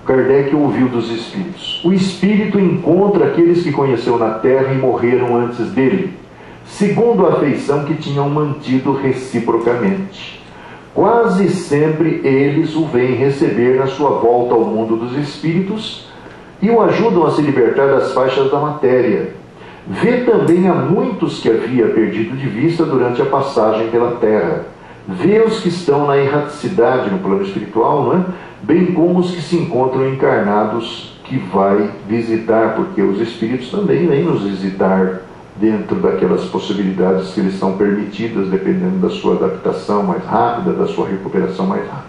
Kardec ouviu dos Espíritos: o Espírito encontra aqueles que conheceu na terra e morreram antes dele, segundo a afeição que tinham mantido reciprocamente. Quase sempre eles o vêm receber na sua volta ao mundo dos Espíritos e o ajudam a se libertar das faixas da matéria. Vê também a muitos que havia perdido de vista durante a passagem pela terra. Vê os que estão na erraticidade no plano espiritual, não é? Bem como os que se encontram encarnados, que vai visitar, porque os espíritos também vêm nos visitar dentro daquelas possibilidades que lhes são permitidas, dependendo da sua adaptação mais rápida, da sua recuperação mais rápida.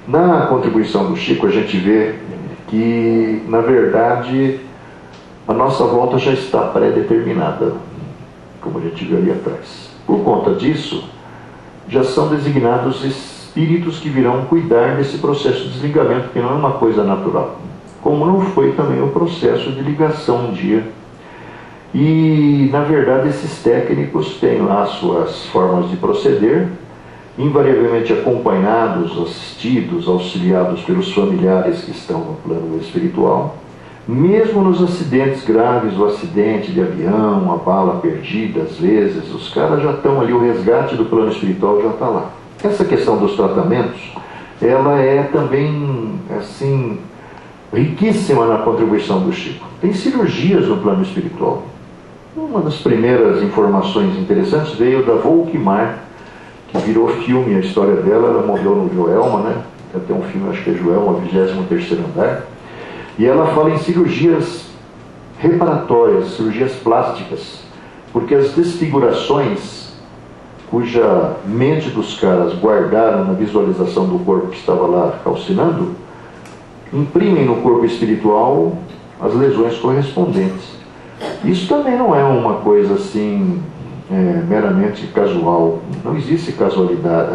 Na contribuição do Chico, a gente vê que, na verdade, a nossa volta já está pré-determinada, como a gente viu ali atrás. Por conta disso, já são designados espíritos que virão cuidar desse processo de desligamento, que não é uma coisa natural, como não foi também o processo de ligação um dia. E, na verdade, esses técnicos têm lá as suas formas de proceder, invariavelmente acompanhados, assistidos, auxiliados pelos familiares que estão no plano espiritual. Mesmo nos acidentes graves, o acidente de avião, a bala perdida, às vezes, os caras já estão ali, o resgate do plano espiritual já está lá. Essa questão dos tratamentos, ela é também, assim, riquíssima na contribuição do Chico. Tem cirurgias no plano espiritual. Uma das primeiras informações interessantes veio da Volkmar, que virou filme a história dela. Ela morreu no Joelma, né? Tem um filme, acho que é Joelma, 23º andar. E ela fala em cirurgias reparatórias, cirurgias plásticas, porque as desfigurações cuja mente dos caras guardaram na visualização do corpo que estava lá calcinando, imprimem no corpo espiritual as lesões correspondentes. Isso também não é uma coisa assim meramente casual. Não existe casualidade,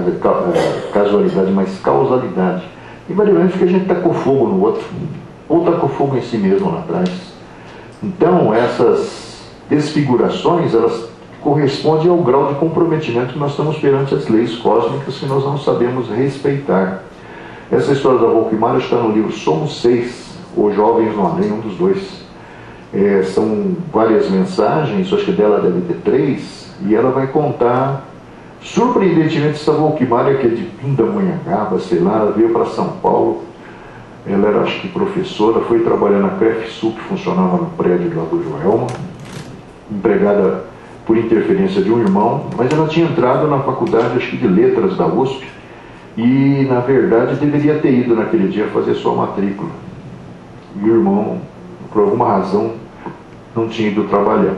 mas causalidade. Invariavelmente porque a gente tacou fogo no outro, ou tacou fogo em si mesmo lá atrás. Então, essas desfigurações, elas correspondem ao grau de comprometimento que nós estamos perante as leis cósmicas que nós não sabemos respeitar. Essa história da Volkmar está no livro Somos Seis, ou Jovens no Além, um dos dois. São várias mensagens, acho que dela deve ter 3, e ela vai contar, surpreendentemente, essa Volkmar, que é de Pindamonhangaba, sei lá, ela veio para São Paulo. Ela era, acho que, professora, foi trabalhar na Crefsul, que funcionava no prédio lá do Joelma, empregada por interferência de um irmão, mas ela tinha entrado na faculdade, acho que de letras da USP, e, na verdade, deveria ter ido naquele dia fazer sua matrícula. E o irmão, por alguma razão, não tinha ido trabalhar.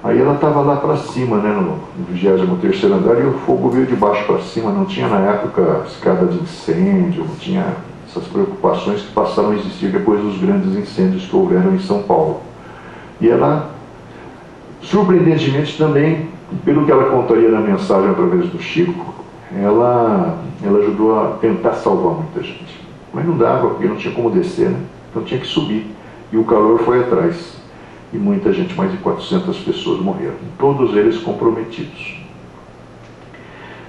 Aí ela estava lá para cima, né, no 23º andar, e o fogo veio de baixo para cima. Não tinha, na época, escada de incêndio, não tinha essas preocupações que passaram a existir depois dos grandes incêndios que houveram em São Paulo. E ela, surpreendentemente também, pelo que ela contaria na mensagem através do Chico, ela ajudou a tentar salvar muita gente. Mas não dava, porque não tinha como descer, né? Então tinha que subir. E o calor foi atrás. E muita gente, mais de 400 pessoas morreram. Todos eles comprometidos.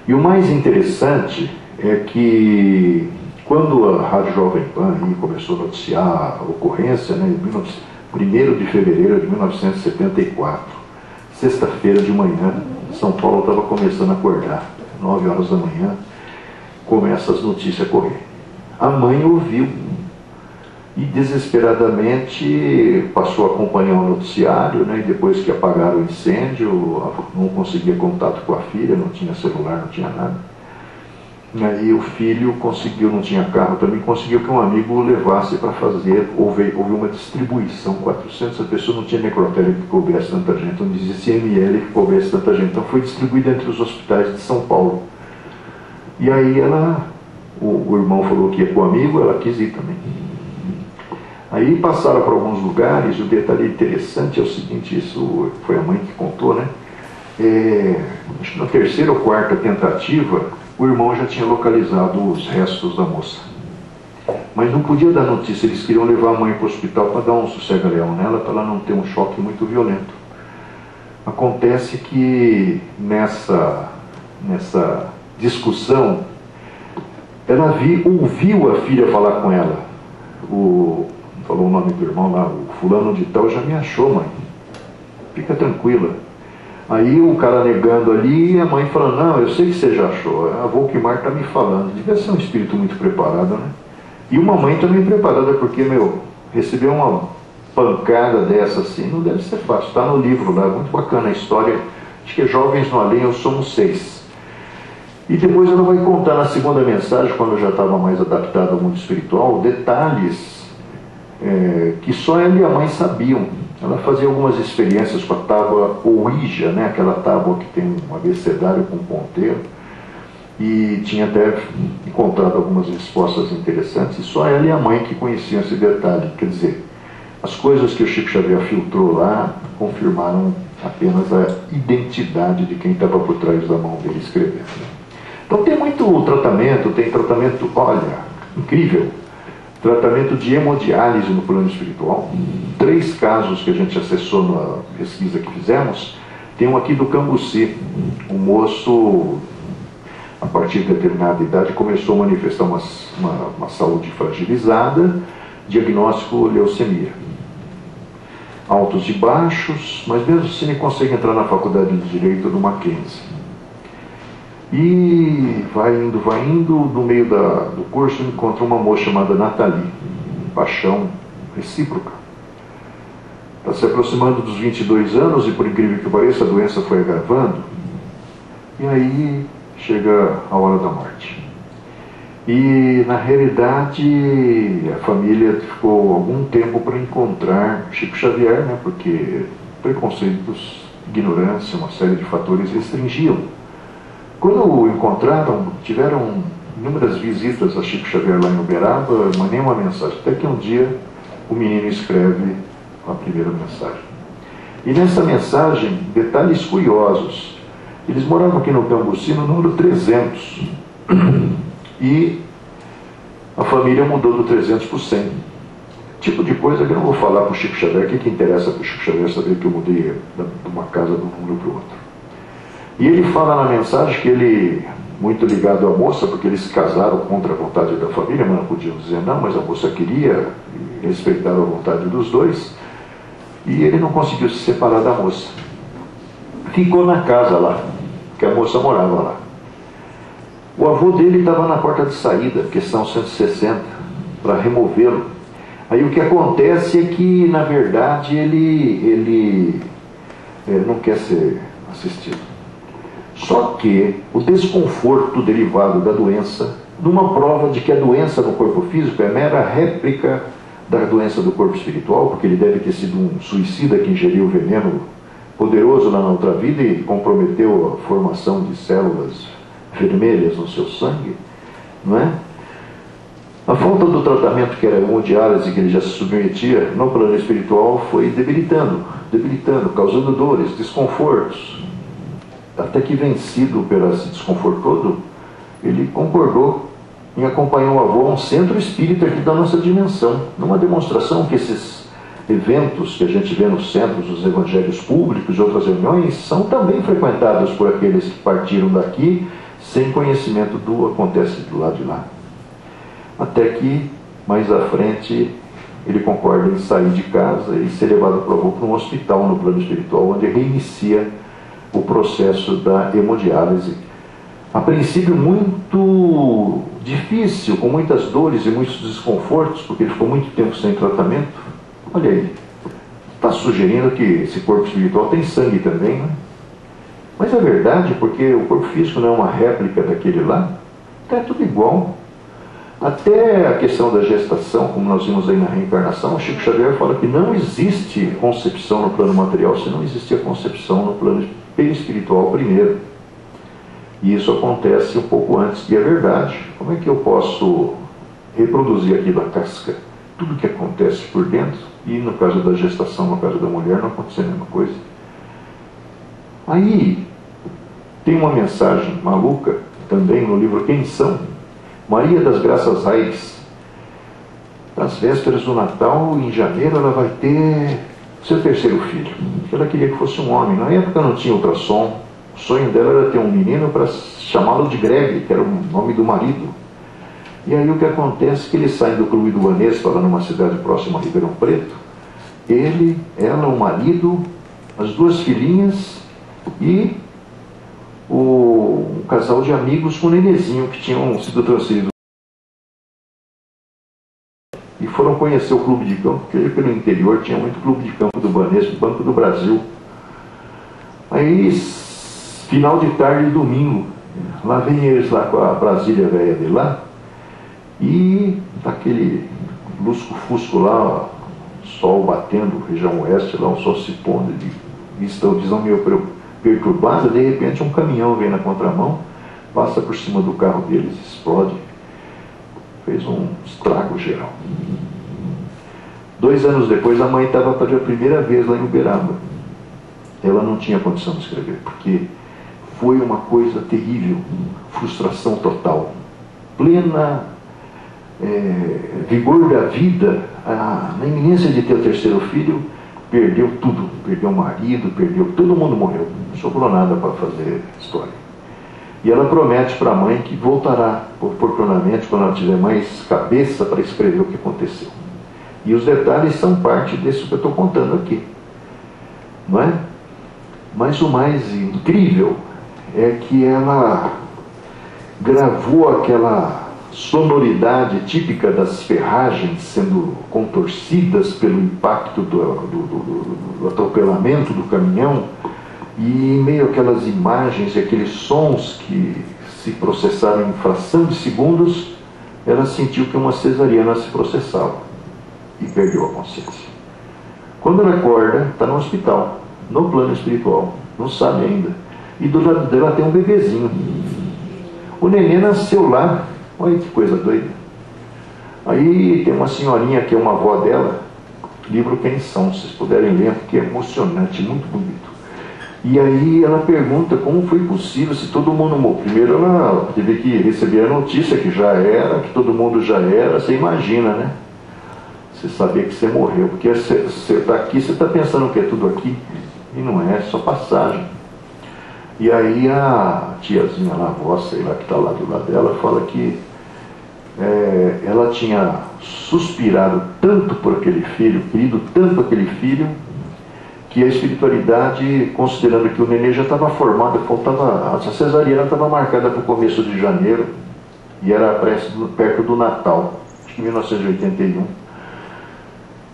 E o mais interessante é que, quando a Rádio Jovem Pan começou a noticiar a ocorrência, né, em 1º de fevereiro de 1974, sexta-feira de manhã, São Paulo estava começando a acordar, 9 horas da manhã, começa as notícias a correr. A mãe ouviu e desesperadamente passou a acompanhar o noticiário, né, e depois que apagaram o incêndio, não conseguia contato com a filha, não tinha celular, não tinha nada. Aí o filho conseguiu, não tinha carro também, conseguiu que um amigo o levasse para fazer, houve uma distribuição, 400 pessoas, não tinha necrotério que coubesse tanta gente, não existia ML que coubesse tanta gente, então foi distribuído entre os hospitais de São Paulo. E aí o irmão falou que ia com o amigo, ela quis ir também. Aí passaram por alguns lugares, o detalhe interessante é o seguinte, isso foi a mãe que contou, né? Acho que na terceira ou quarta tentativa, o irmão já tinha localizado os restos da moça. Mas não podia dar notícia, eles queriam levar a mãe para o hospital para dar um sossega-leão nela, para ela não ter um choque muito violento. Acontece que nessa discussão, ela ouviu a filha falar com ela. Falou o nome do irmão lá, o fulano de tal já me achou, mãe. Fica tranquila. Aí o cara negando ali, e a mãe falando, não, eu sei que você já achou, a Volkmar está me falando. Devia ser um espírito muito preparado, né? E uma mãe também preparada, porque, receber uma pancada dessa assim, não deve ser fácil. Está no livro lá, muito bacana a história. Acho que é Jovens no Além, eu somos 6. E depois ela vai contar na segunda mensagem, quando eu já estava mais adaptado ao mundo espiritual, detalhes que só ela e a mãe sabiam. Ela fazia algumas experiências com a tábua Ouija, né? Aquela tábua que tem um abecedário com ponteiro, e tinha até encontrado algumas respostas interessantes, e só ela e a mãe que conheciam esse detalhe. Quer dizer, as coisas que o Chico Xavier filtrou lá confirmaram apenas a identidade de quem estava por trás da mão dele escrevendo. Então tem muito tratamento, tem tratamento, olha, incrível, tratamento de hemodiálise no plano espiritual. 3 casos que a gente acessou na pesquisa que fizemos. Tem um aqui do Cambuci. Um moço, a partir de determinada idade, começou a manifestar uma saúde fragilizada, diagnóstico leucemia. Altos e baixos, mas mesmo assim ele consegue entrar na faculdade de Direito do Mackenzie. E vai indo, no meio do curso encontra uma moça chamada Nathalie, paixão recíproca. Está se aproximando dos 22 anos e, por incrível que pareça, a doença foi agravando. E aí chega a hora da morte. E, na realidade, a família ficou algum tempo para encontrar Chico Xavier, né, porque preconceitos, ignorância, uma série de fatores restringiam. Quando o encontraram, tiveram inúmeras visitas a Chico Xavier lá em Uberaba, mas nenhuma mensagem. Até que um dia o menino escreve a primeira mensagem. E nessa mensagem, detalhes curiosos. Eles moravam aqui no Cambuci, no número 300. E a família mudou do 300 para o 100. Tipo de coisa que eu não vou falar para o Chico Xavier. O que interessa para o Chico Xavier saber que eu mudei de uma casa de um número para o outro. E ele fala na mensagem que ele, muito ligado à moça, porque eles se casaram contra a vontade da família, mas não podiam dizer não, mas a moça queria, e respeitaram a vontade dos dois, e ele não conseguiu se separar da moça. Ficou na casa lá, que a moça morava lá. O avô dele estava na porta de saída, questão 160, para removê-lo. Aí o que acontece é que, na verdade, ele não quer ser assistido. Só que o desconforto derivado da doença, numa prova de que a doença no corpo físico é mera réplica da doença do corpo espiritual, porque ele deve ter sido um suicida que ingeriu veneno poderoso na outra vida e comprometeu a formação de células vermelhas no seu sangue, não é? A falta do tratamento, que era a hemodiálise, que ele já se submetia no plano espiritual, foi debilitando, causando dores, desconfortos. Até que, vencido pelo esse desconforto todo, ele concordou em acompanhar o avô a um centro espírita aqui da nossa dimensão, numa demonstração que esses eventos que a gente vê nos centros, os evangelhos públicos e outras reuniões, são também frequentados por aqueles que partiram daqui sem conhecimento do acontece do lado de lá. Até que, mais à frente, ele concorda em sair de casa e ser levado para um hospital no plano espiritual, onde reinicia o processo da hemodiálise. A princípio muito difícil, com muitas dores e muitos desconfortos, porque ele ficou muito tempo sem tratamento. Olha aí, está sugerindo que esse corpo espiritual tem sangue também, né? Mas é verdade, porque o corpo físico não é uma réplica daquele lá, então é tudo igual. Até a questão da gestação, como nós vimos aí na reencarnação, o Chico Xavier fala que não existe concepção no plano material se não existia concepção no plano espiritual primeiro. E isso acontece um pouco antes. E é verdade. Como é que eu posso reproduzir aquilo, a casca tudo que acontece por dentro, e no caso da gestação, no caso da mulher, não acontece a mesma coisa. Aí tem uma mensagem maluca também no livro Quem São? Maria das Graças Reis, às vésperas do Natal, em janeiro, ela vai ter seu terceiro filho. Ela queria que fosse um homem. Na época não tinha ultrassom. O sonho dela era ter um menino para chamá-lo de Greg, que era o nome do marido. E aí o que acontece é que eles saem do clube do Banespa, lá numa cidade próxima a Ribeirão Preto. Ele, ela, o marido, as duas filhinhas e um casal de amigos com um nenezinho que tinham sido transferidos. E foram conhecer o clube de campo, porque pelo interior tinha muito clube de campo do Banespa, Banco do Brasil. Aí, final de tarde, domingo, lá vem eles lá com a Brasília velha de lá, e aquele lusco-fusco lá, sol batendo, região oeste, lá o sol se pondo, visão meio perturbada, de repente um caminhão vem na contramão, passa por cima do carro deles, explode, fez um estrago geral. 2 anos depois, a mãe estava pela primeira vez lá em Uberaba. Ela não tinha condição de escrever, porque foi uma coisa terrível, frustração total, plena vigor da vida, na iminência de ter o terceiro filho, perdeu tudo, perdeu o marido, perdeu, todo mundo morreu, não sobrou nada para fazer história. E ela promete para a mãe que voltará oportunamente, quando ela tiver mais cabeça, para escrever o que aconteceu. E os detalhes são parte disso que eu estou contando aqui, não é? Mas o mais incrível é que ela gravou aquela sonoridade típica das ferragens sendo contorcidas pelo impacto do atropelamento do caminhão, e em meio àquelas imagens e aqueles sons que se processaram em fração de segundos, ela sentiu que uma cesariana se processava e perdeu a consciência. Quando ela acorda, está no hospital, no plano espiritual, não sabe ainda, e do lado dela tem um bebezinho. O neném nasceu lá. Olha que coisa doida. Aí tem uma senhorinha que é uma avó dela, livro Quem São? Se vocês puderem ler, porque é emocionante, muito bonito. E aí ela pergunta como foi possível, se todo mundo morreu. Primeiro ela teve que receber a notícia que já era, que todo mundo já era. Você imagina, né? Você saber que você morreu, porque você está aqui, você está pensando que é tudo aqui, e não é, é só passagem. E aí a tiazinha lá, a avó, sei lá, que está lá do lado dela, fala que ela tinha suspirado tanto por aquele filho, querido tanto aquele filho, que a espiritualidade, considerando que o neném já estava formado, a cesariana estava marcada para o começo de janeiro, e era perto do Natal, acho que 1981.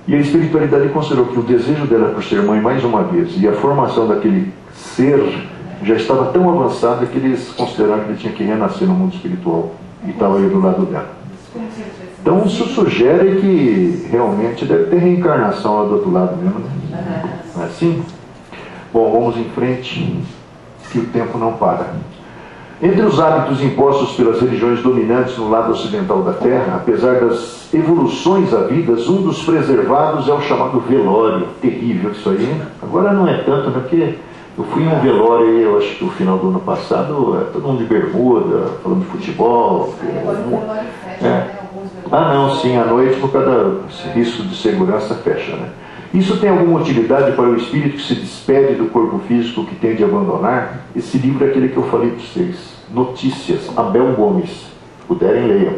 E a espiritualidade considerou que o desejo dela por ser mãe mais uma vez, e a formação daquele ser, já estava tão avançada que eles consideraram que ele tinha que renascer no mundo espiritual, e estava aí do lado dela. Então isso sugere que realmente deve ter reencarnação lá do outro lado mesmo, né? Não é assim? Bom, vamos em frente, que o tempo não para. Entre os hábitos impostos pelas religiões dominantes no lado ocidental da Terra, apesar das evoluções havidas, um dos preservados é o chamado velório. Terrível isso aí. Agora não é tanto, né? Porque eu fui em um velório, eu acho que no final do ano passado, todo mundo de bermuda, falando de futebol. Não, sim, à noite, por causa do risco de segurança, fecha, né? Isso tem alguma utilidade para o espírito que se despede do corpo físico que tem de abandonar? Esse livro é aquele que eu falei para vocês. Notícias, Abel Gomes. Se puderem, leiam.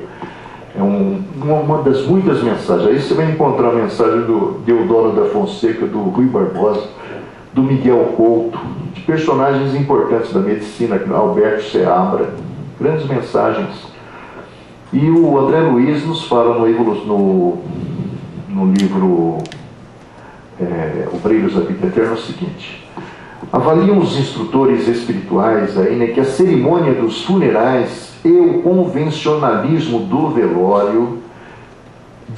É uma das muitas mensagens. Aí você vai encontrar a mensagem do Deodoro da Fonseca, do Rui Barbosa, do Miguel Couto, de personagens importantes da medicina, Alberto Seabra, grandes mensagens. E o André Luiz nos fala no livro Obreiros da Vida Eterna o seguinte: avaliam os instrutores espirituais aí, né, que a cerimônia dos funerais e o convencionalismo do velório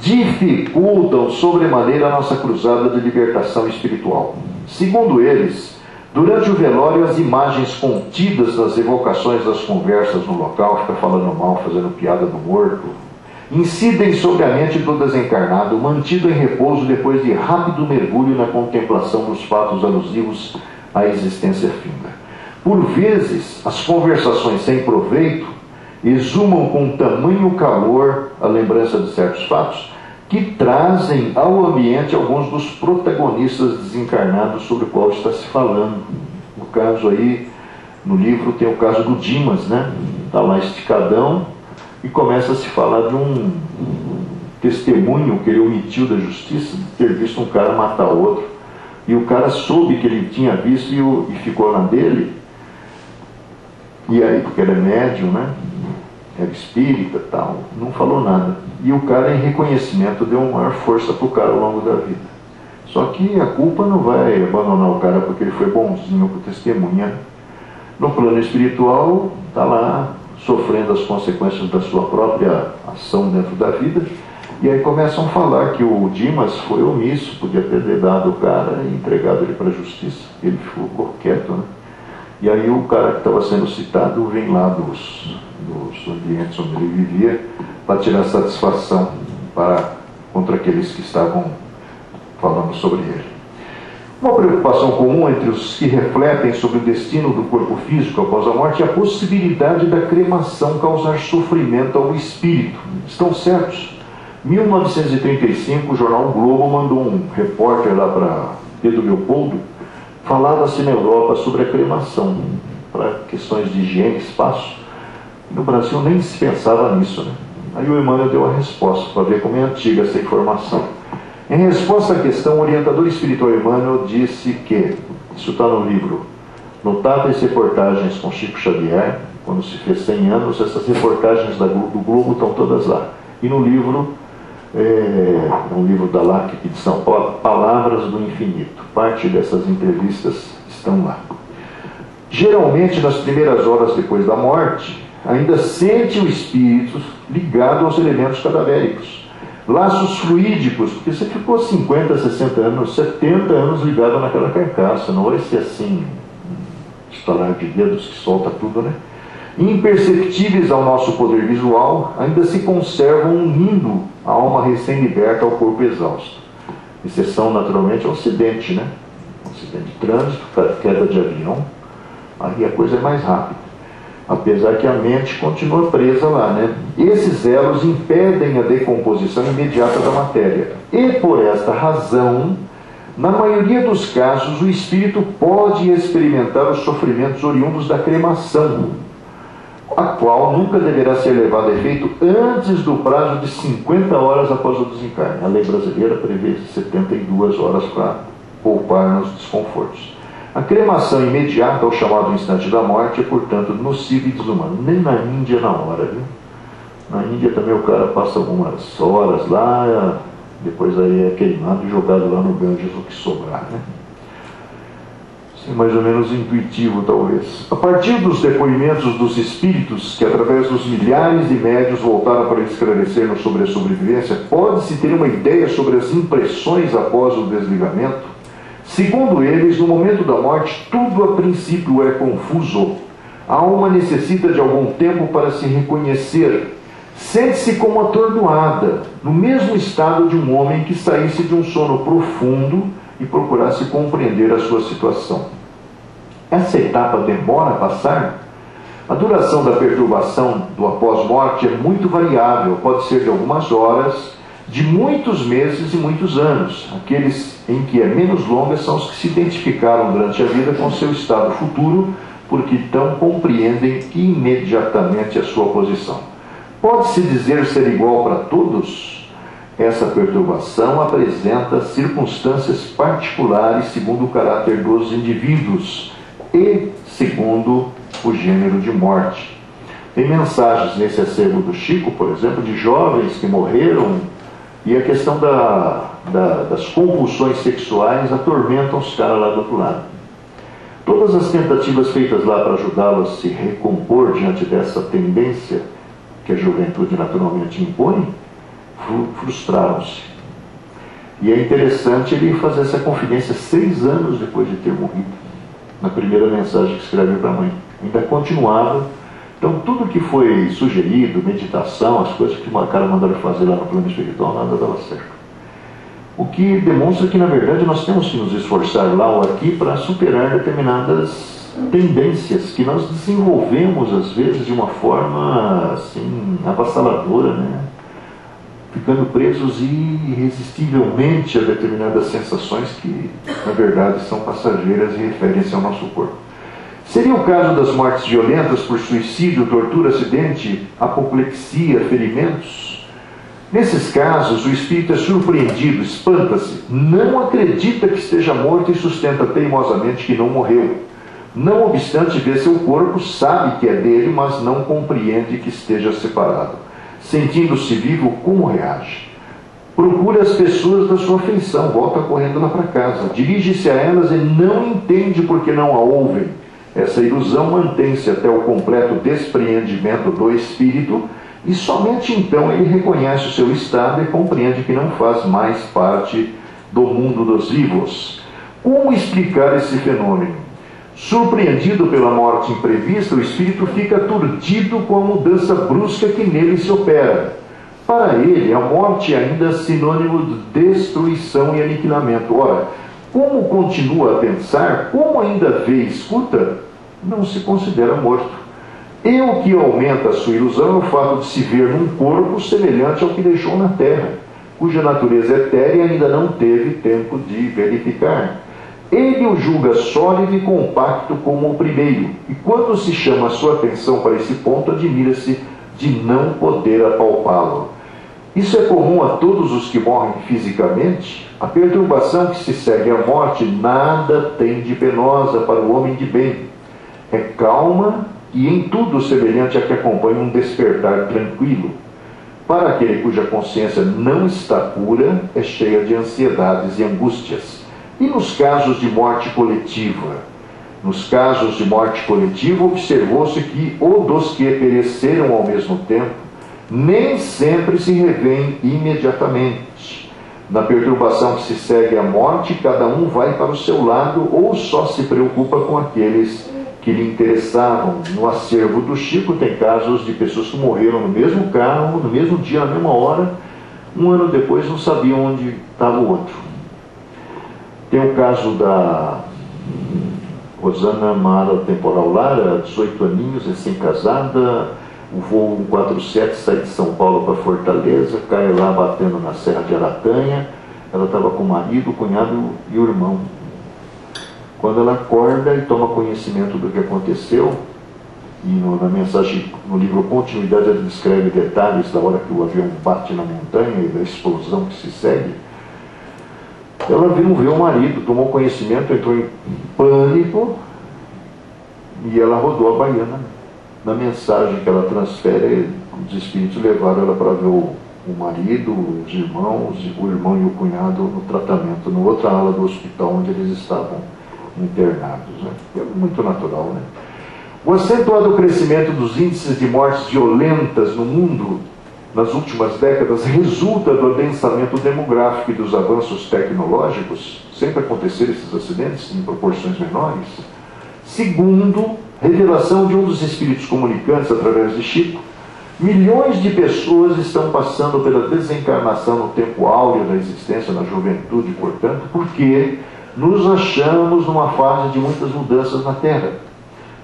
dificultam sobremaneira a nossa cruzada de libertação espiritual. Segundo eles, durante o velório, as imagens contidas nas evocações das conversas no local, fica falando mal, fazendo piada do morto, incidem sobre a mente do desencarnado, mantido em repouso depois de rápido mergulho na contemplação dos fatos alusivos à existência finda. Por vezes, as conversações sem proveito exumam com tamanho calor a lembrança de certos fatos que trazem ao ambiente alguns dos protagonistas desencarnados sobre o qual está se falando. No caso aí, no livro tem o caso do Dimas, né? Está lá esticadão e começa a se falar de um testemunho que ele omitiu da justiça, de ter visto um cara matar outro. E o cara soube que ele tinha visto e ficou na dele. E aí, porque era médium, né? Era espírita e tal, não falou nada. E o cara, em reconhecimento, deu maior força para o cara ao longo da vida. Só que a culpa não vai abandonar o cara porque ele foi bonzinho com testemunha. No plano espiritual, está lá sofrendo as consequências da sua própria ação dentro da vida. E aí começam a falar que o Dimas foi omisso, podia ter dado o cara e entregado ele para a justiça. Ele ficou quieto, né? E aí o cara que estava sendo citado vem lá dos ambientes onde ele vivia para tirar satisfação contra aqueles que estavam falando sobre ele. Uma preocupação comum entre os que refletem sobre o destino do corpo físico após a morte é a possibilidade da cremação causar sofrimento ao espírito. Estão certos? Em 1935, o jornal o Globo mandou um repórter lá para Pedro Leopoldo. Falava-se na Europa sobre a cremação, para questões de higiene e espaço. No Brasil nem se pensava nisso, né? Aí o Emmanuel deu a resposta, para ver como é antiga essa informação. Em resposta à questão, o orientador espiritual Emmanuel disse que, isso está no livro Notáveis Reportagens com Chico Xavier, quando se fez 100 anos, essas reportagens do Globo estão todas lá. E no livro, um livro da LAC de São Paulo, Palavras do Infinito. Parte dessas entrevistas estão lá. Geralmente, nas primeiras horas depois da morte, ainda sente o espírito ligado aos elementos cadavéricos. Laços fluídicos, porque você ficou 50, 60 anos, 70 anos ligado naquela carcaça. Não vai ser assim, estalar de dedos que solta tudo, né? Imperceptíveis ao nosso poder visual, ainda se conservam unindo a alma recém-liberta ao corpo exausto. Exceção, naturalmente, ao acidente, né? Acidente de trânsito, queda de avião, aí a coisa é mais rápida. Apesar que a mente continua presa lá, né? Esses elos impedem a decomposição imediata da matéria. E por esta razão, na maioria dos casos, o espírito pode experimentar os sofrimentos oriundos da cremação, a qual nunca deverá ser levada a efeito antes do prazo de 50 horas após o desencarne. A lei brasileira prevê 72 horas para poupar-nos desconfortos. A cremação imediata ao chamado instante da morte é, portanto, nociva e desumana. Nem na Índia na hora, viu? Na Índia também o cara passa algumas horas lá, depois aí é queimado e jogado lá no Ganges o que sobrar, né? Isso é mais ou menos intuitivo, talvez. A partir dos depoimentos dos espíritos, que através dos milhares de médiuns voltaram para esclarecer-nos sobre a sobrevivência, pode-se ter uma ideia sobre as impressões após o desligamento. Segundo eles, no momento da morte, tudo a princípio é confuso. A alma necessita de algum tempo para se reconhecer. Sente-se como atordoada, no mesmo estado de um homem que saísse de um sono profundo e procurasse compreender a sua situação. Essa etapa demora a passar? A duração da perturbação do após-morte é muito variável, pode ser de algumas horas, de muitos meses e muitos anos. Aqueles em que é menos longa são os que se identificaram durante a vida com seu estado futuro, porque então compreendem imediatamente a sua posição. Pode-se dizer ser igual para todos? Essa perturbação apresenta circunstâncias particulares segundo o caráter dos indivíduos e segundo o gênero de morte. Tem mensagens nesse acervo do Chico, por exemplo, de jovens que morreram. E a questão das compulsões sexuais atormentam os caras lá do outro lado. Todas as tentativas feitas lá para ajudá-los a se recompor diante dessa tendência que a juventude naturalmente impõe, frustraram-se. E é interessante ele fazer essa confidência 6 anos depois de ter morrido. Na primeira mensagem que escreveu para a mãe. Ainda continuava Então, tudo que foi sugerido, meditação, as coisas que o cara mandaram fazer lá no plano espiritual, nada dava certo. O que demonstra que, na verdade, nós temos que nos esforçar lá ou aqui para superar determinadas tendências que nós desenvolvemos, às vezes, de uma forma, assim, avassaladora, né? Ficando presos irresistivelmente a determinadas sensações que, na verdade, são passageiras e referem-se ao nosso corpo. Seria o caso das mortes violentas por suicídio, tortura, acidente, apoplexia, ferimentos? Nesses casos, o espírito é surpreendido, espanta-se, não acredita que esteja morto e sustenta teimosamente que não morreu. Não obstante ver seu corpo, sabe que é dele, mas não compreende que esteja separado. Sentindo-se vivo, como reage? Procura as pessoas da sua afeição, volta correndo lá para casa, dirige-se a elas e não entende porque não a ouvem. Essa ilusão mantém-se até o completo despreendimento do espírito e somente então ele reconhece o seu estado e compreende que não faz mais parte do mundo dos vivos. Como explicar esse fenômeno? Surpreendido pela morte imprevista, o espírito fica aturdido com a mudança brusca que nele se opera. Para ele, a morte é ainda sinônimo de destruição e aniquilamento. Ora, como continua a pensar, como ainda vê e escuta, não se considera morto. E o que aumenta a sua ilusão é o fato de se ver num corpo semelhante ao que deixou na terra, cuja natureza etérea ainda não teve tempo de verificar. Ele o julga sólido e compacto como o primeiro, e quando se chama a sua atenção para esse ponto, admira-se de não poder apalpá-lo. Isso é comum a todos os que morrem fisicamente. A perturbação que se segue à morte nada tem de penosa para o homem de bem. É calma e em tudo semelhante a que acompanha um despertar tranquilo. Para aquele cuja consciência não está pura, é cheia de ansiedades e angústias. E nos casos de morte coletiva? Nos casos de morte coletiva, observou-se que o dos que pereceram ao mesmo tempo nem sempre se revêem imediatamente. Na perturbação que se segue à morte, cada um vai para o seu lado ou só se preocupa com aqueles que lhe interessavam. No acervo do Chico tem casos de pessoas que morreram no mesmo carro, no mesmo dia, na mesma hora, um ano depois não sabiam onde estava o outro. Tem o caso da Rosana Mara Temporal Lara, 18 aninhos, recém-casada, o voo 147 sai de São Paulo para Fortaleza, cai lá batendo na Serra de Aratanha. Ela estava com o marido, o cunhado e o irmão. Quando ela acorda e toma conhecimento do que aconteceu, e na mensagem, no livro Continuidade, ela descreve detalhes da hora que o avião bate na montanha e da explosão que se segue, ela não vê o marido, tomou conhecimento, entrou em pânico e ela rodou a baiana. Na mensagem que ela transfere, os espíritos levaram ela para ver o marido, os irmãos, o irmão e o cunhado no tratamento, na outra ala do hospital onde eles estavam internados. Né? É muito natural, né? O acentuado crescimento dos índices de mortes violentas no mundo nas últimas décadas resulta do adensamento demográfico e dos avanços tecnológicos. Sempre aconteceram esses acidentes em proporções menores. Segundo, revelação de um dos espíritos comunicantes através de Chico, milhões de pessoas estão passando pela desencarnação no tempo áureo da existência, na juventude, portanto, porque nos achamos numa fase de muitas mudanças na Terra.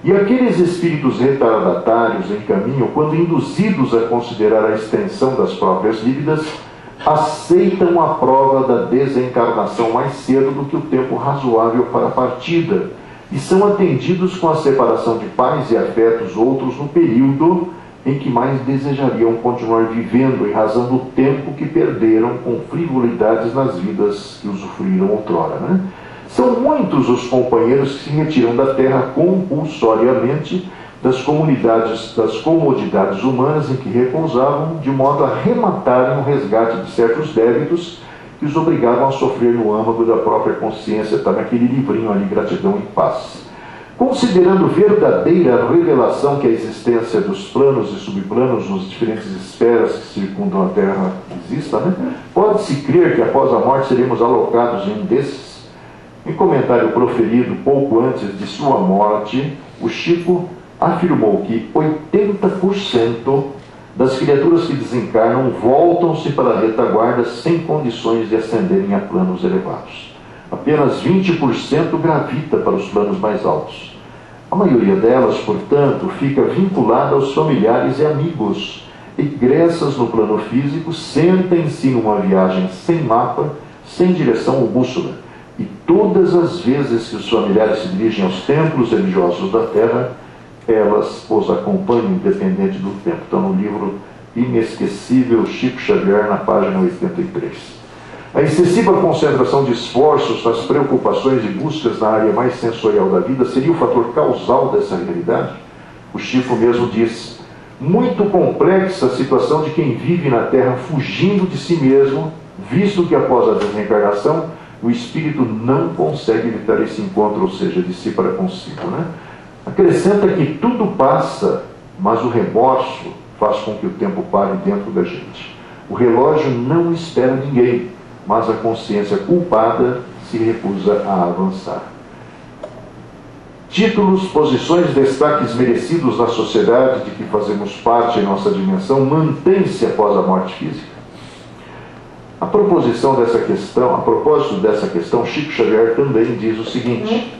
E aqueles espíritos retardatários em caminho, quando induzidos a considerar a extensão das próprias dívidas, aceitam a prova da desencarnação mais cedo do que o tempo razoável para a partida, e são atendidos com a separação de pais e afetos outros no período em que mais desejariam continuar vivendo, em razão do tempo que perderam com frivolidades nas vidas que usufruíram outrora, né? São muitos os companheiros que se retiram da terra compulsoriamente das comodidades humanas em que repousavam, de modo a rematarem o resgate de certos débitos que os obrigavam a sofrer no âmago da própria consciência. Está naquele livrinho ali, Gratidão e Paz. Considerando verdadeira a revelação que a existência dos planos e subplanos nas diferentes esferas que circundam a Terra exista, né? Pode-se crer que após a morte seremos alocados em um desses? Em comentário proferido pouco antes de sua morte, o Chico afirmou que 80% das criaturas que desencarnam voltam-se para a retaguarda sem condições de ascenderem a planos elevados. Apenas 20% gravita para os planos mais altos. A maioria delas, portanto, fica vinculada aos familiares e amigos. Egressas no plano físico, sentem-se numa viagem sem mapa, sem direção ou bússola. E todas as vezes que os familiares se dirigem aos templos religiosos da Terra, elas os acompanham independente do tempo. Está no livro Inesquecível Chico Xavier, na página 83. A excessiva concentração de esforços nas preocupações e buscas na área mais sensorial da vida seria o fator causal dessa realidade? O Chico mesmo diz: muito complexa a situação de quem vive na Terra fugindo de si mesmo, visto que após a desencarnação o espírito não consegue evitar esse encontro, ou seja, de si para consigo, né? Acrescenta que tudo passa, mas o remorso faz com que o tempo pare dentro da gente. O relógio não espera ninguém, mas a consciência culpada se recusa a avançar. Títulos, posições, destaques merecidos na sociedade de que fazemos parte em nossa dimensão mantêm-se após a morte física? A propósito dessa questão, Chico Xavier também diz o seguinte: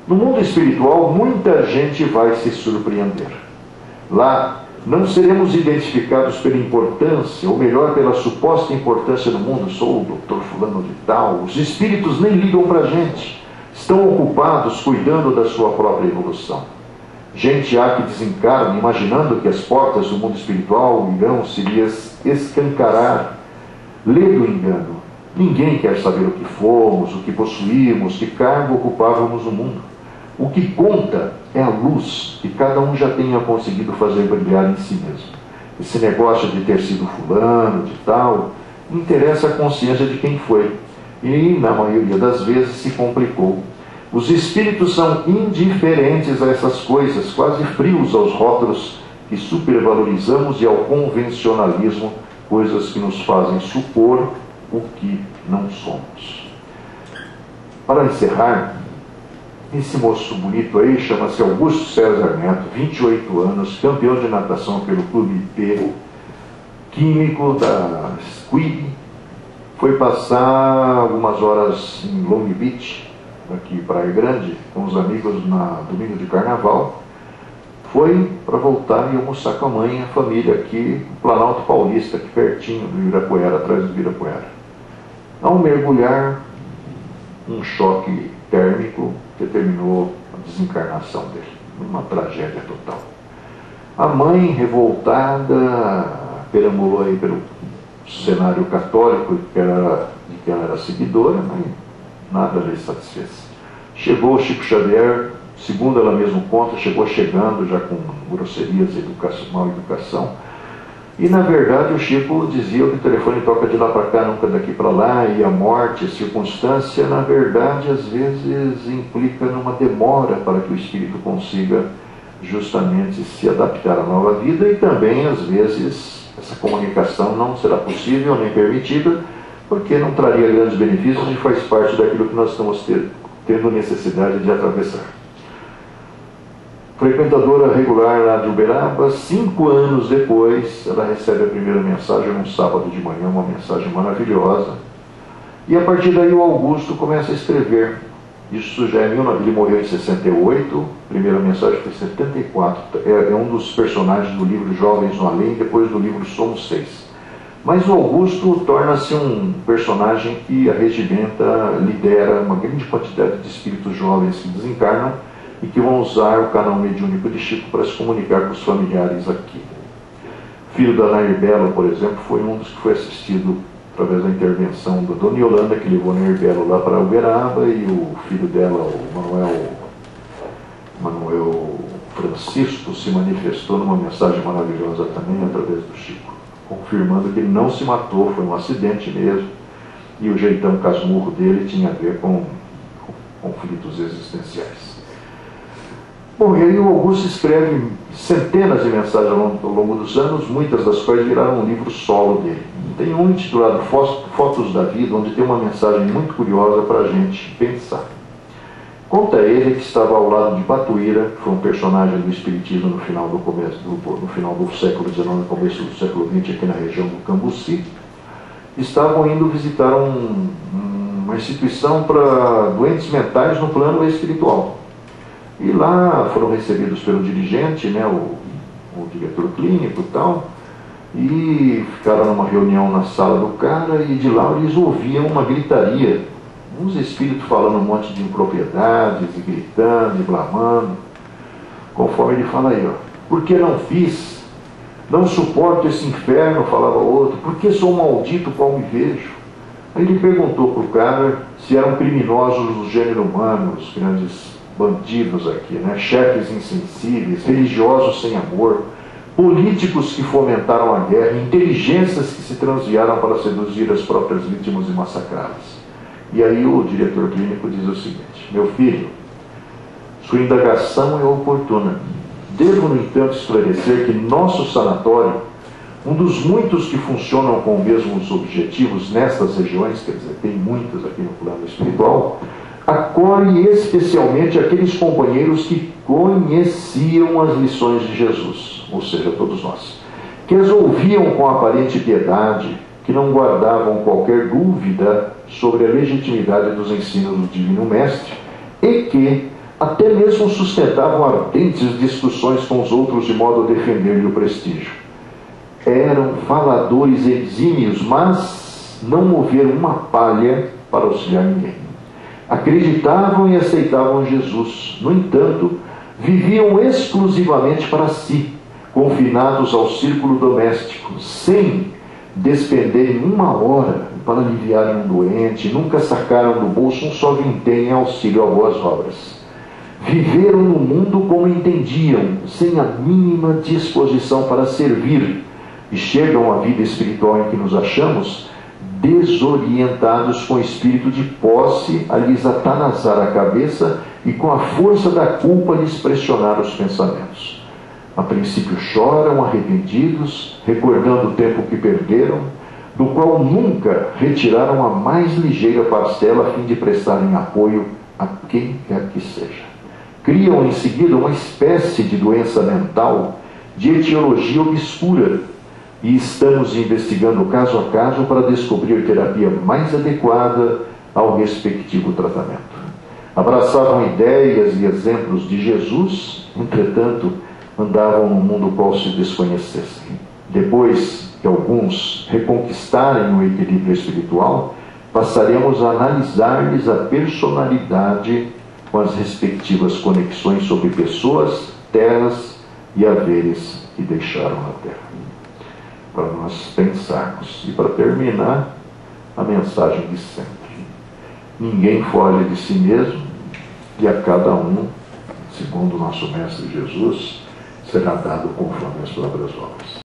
no mundo espiritual, muita gente vai se surpreender. Lá, não seremos identificados pela importância, ou melhor, pela suposta importância no mundo. Sou o doutor fulano de tal. Os espíritos nem ligam para a gente. Estão ocupados cuidando da sua própria evolução. Gente há que desencarna imaginando que as portas do mundo espiritual irão se lhes escancarar. Lê do engano. Ninguém quer saber o que fomos, o que possuímos, que cargo ocupávamos no mundo. O que conta é a luz que cada um já tenha conseguido fazer brilhar em si mesmo. Esse negócio de ter sido fulano, de tal, interessa a consciência de quem foi. E, na maioria das vezes, se complicou. Os espíritos são indiferentes a essas coisas, quase frios aos rótulos que supervalorizamos e ao convencionalismo, coisas que nos fazem supor o que não somos. Para encerrar, esse moço bonito aí chama-se Augusto César Neto, 28 anos, campeão de natação pelo Clube IP, químico da SQUIB, foi passar algumas horas em Long Beach, aqui em Praia Grande, com os amigos na domingo de carnaval. Foi para voltar e almoçar com a mãe e a família aqui no Planalto Paulista, aqui pertinho do Ibirapuera, atrás do Ibirapuera. Ao mergulhar, um choque térmico determinou a desencarnação dele. Uma tragédia total. A mãe, revoltada, perambulou aí pelo cenário católico de que ela era seguidora, mas nada lhe satisfez. Chegou o Chico Xavier, segundo ela mesma conta, chegando já com grosserias e má educação. E, na verdade, o Chico dizia que o telefone toca de lá para cá, nunca daqui para lá, e a morte, a circunstância, na verdade, às vezes implica numa demora para que o espírito consiga justamente se adaptar à nova vida, e também, às vezes, essa comunicação não será possível nem permitida, porque não traria grandes benefícios e faz parte daquilo que nós estamos tendo necessidade de atravessar. Frequentadora regular lá de Uberaba, 5 anos depois, ela recebe a primeira mensagem num sábado de manhã, uma mensagem maravilhosa. E a partir daí o Augusto começa a escrever. Isso já é ele morreu em 68, a primeira mensagem foi em 74. É um dos personagens do livro Jovens no Além, depois do livro Somos 6. Mas o Augusto torna-se um personagem que arregimenta, lidera uma grande quantidade de espíritos jovens que desencarnam e que vão usar o canal mediúnico de Chico para se comunicar com os familiares aqui. O filho da Nair Belo, por exemplo, foi um dos que foi assistido através da intervenção da Dona Yolanda, que levou Nair Belo lá para Uberaba, e o filho dela, o Manuel Francisco, se manifestou numa mensagem maravilhosa também através do Chico, confirmando que ele não se matou, foi um acidente mesmo, e o jeitão casmurro dele tinha a ver com conflitos existenciais. Bom, e aí o Augusto escreve centenas de mensagens ao longo dos anos, muitas das quais viraram um livro solo dele. Tem um intitulado Fotos da Vida, onde tem uma mensagem muito curiosa para a gente pensar. Conta ele que estava ao lado de Batuíra, que foi um personagem do Espiritismo no final do século XIX, no começo do século XX, aqui na região do Cambuci. Estavam indo visitar uma instituição para doentes mentais no plano espiritual. E lá foram recebidos pelo dirigente, né, o diretor clínico e tal, e ficaram numa reunião na sala do cara, e de lá eles ouviam uma gritaria, uns espíritos falando um monte de impropriedades, e gritando, e blamando, conforme ele fala aí, ó, por que não fiz? Não suporto esse inferno, falava outro, por que sou maldito qual me vejo? Aí ele perguntou para o cara se eram criminosos do gênero humano, os grandes bandidos aqui, né? Chefes insensíveis, religiosos sem amor, políticos que fomentaram a guerra, inteligências que se transviaram para seduzir as próprias vítimas e massacrá-las. E aí o diretor clínico diz o seguinte: meu filho, sua indagação é oportuna. Devo, no entanto, esclarecer que nosso sanatório, um dos muitos que funcionam com os mesmos objetivos nestas regiões, quer dizer, tem muitos aqui no plano espiritual, acolhe especialmente aqueles companheiros que conheciam as lições de Jesus, ou seja, todos nós, que as ouviam com aparente piedade, que não guardavam qualquer dúvida sobre a legitimidade dos ensinos do Divino Mestre e que até mesmo sustentavam ardentes discussões com os outros de modo a defender-lhe o prestígio. Eram faladores exímios, mas não moveram uma palha para auxiliar ninguém. Acreditavam e aceitavam Jesus. No entanto, viviam exclusivamente para si, confinados ao círculo doméstico, sem despenderem uma hora para aliviarem um doente, nunca sacaram do bolso um só vintém em auxílio a boas obras. Viveram no mundo como entendiam, sem a mínima disposição para servir, e chegam à vida espiritual em que nos achamos desorientados, com espírito de posse a lhes atanasar a cabeça e com a força da culpa lhes pressionar os pensamentos. A princípio choram arrependidos, recordando o tempo que perderam, do qual nunca retiraram a mais ligeira parcela a fim de prestarem apoio a quem quer que seja. Criam em seguida uma espécie de doença mental de etiologia obscura, e estamos investigando caso a caso para descobrir terapia mais adequada ao respectivo tratamento. Abraçavam ideias e exemplos de Jesus, entretanto, andavam num mundo qual se desconhecessem. Depois que alguns reconquistarem o equilíbrio espiritual, passaremos a analisar-lhes a personalidade com as respectivas conexões sobre pessoas, terras e haveres que deixaram na terra. Para nós pensarmos. E para terminar, a mensagem de sempre: ninguém foge de si mesmo, e a cada um, segundo o nosso Mestre Jesus, será dado conforme as próprias obras.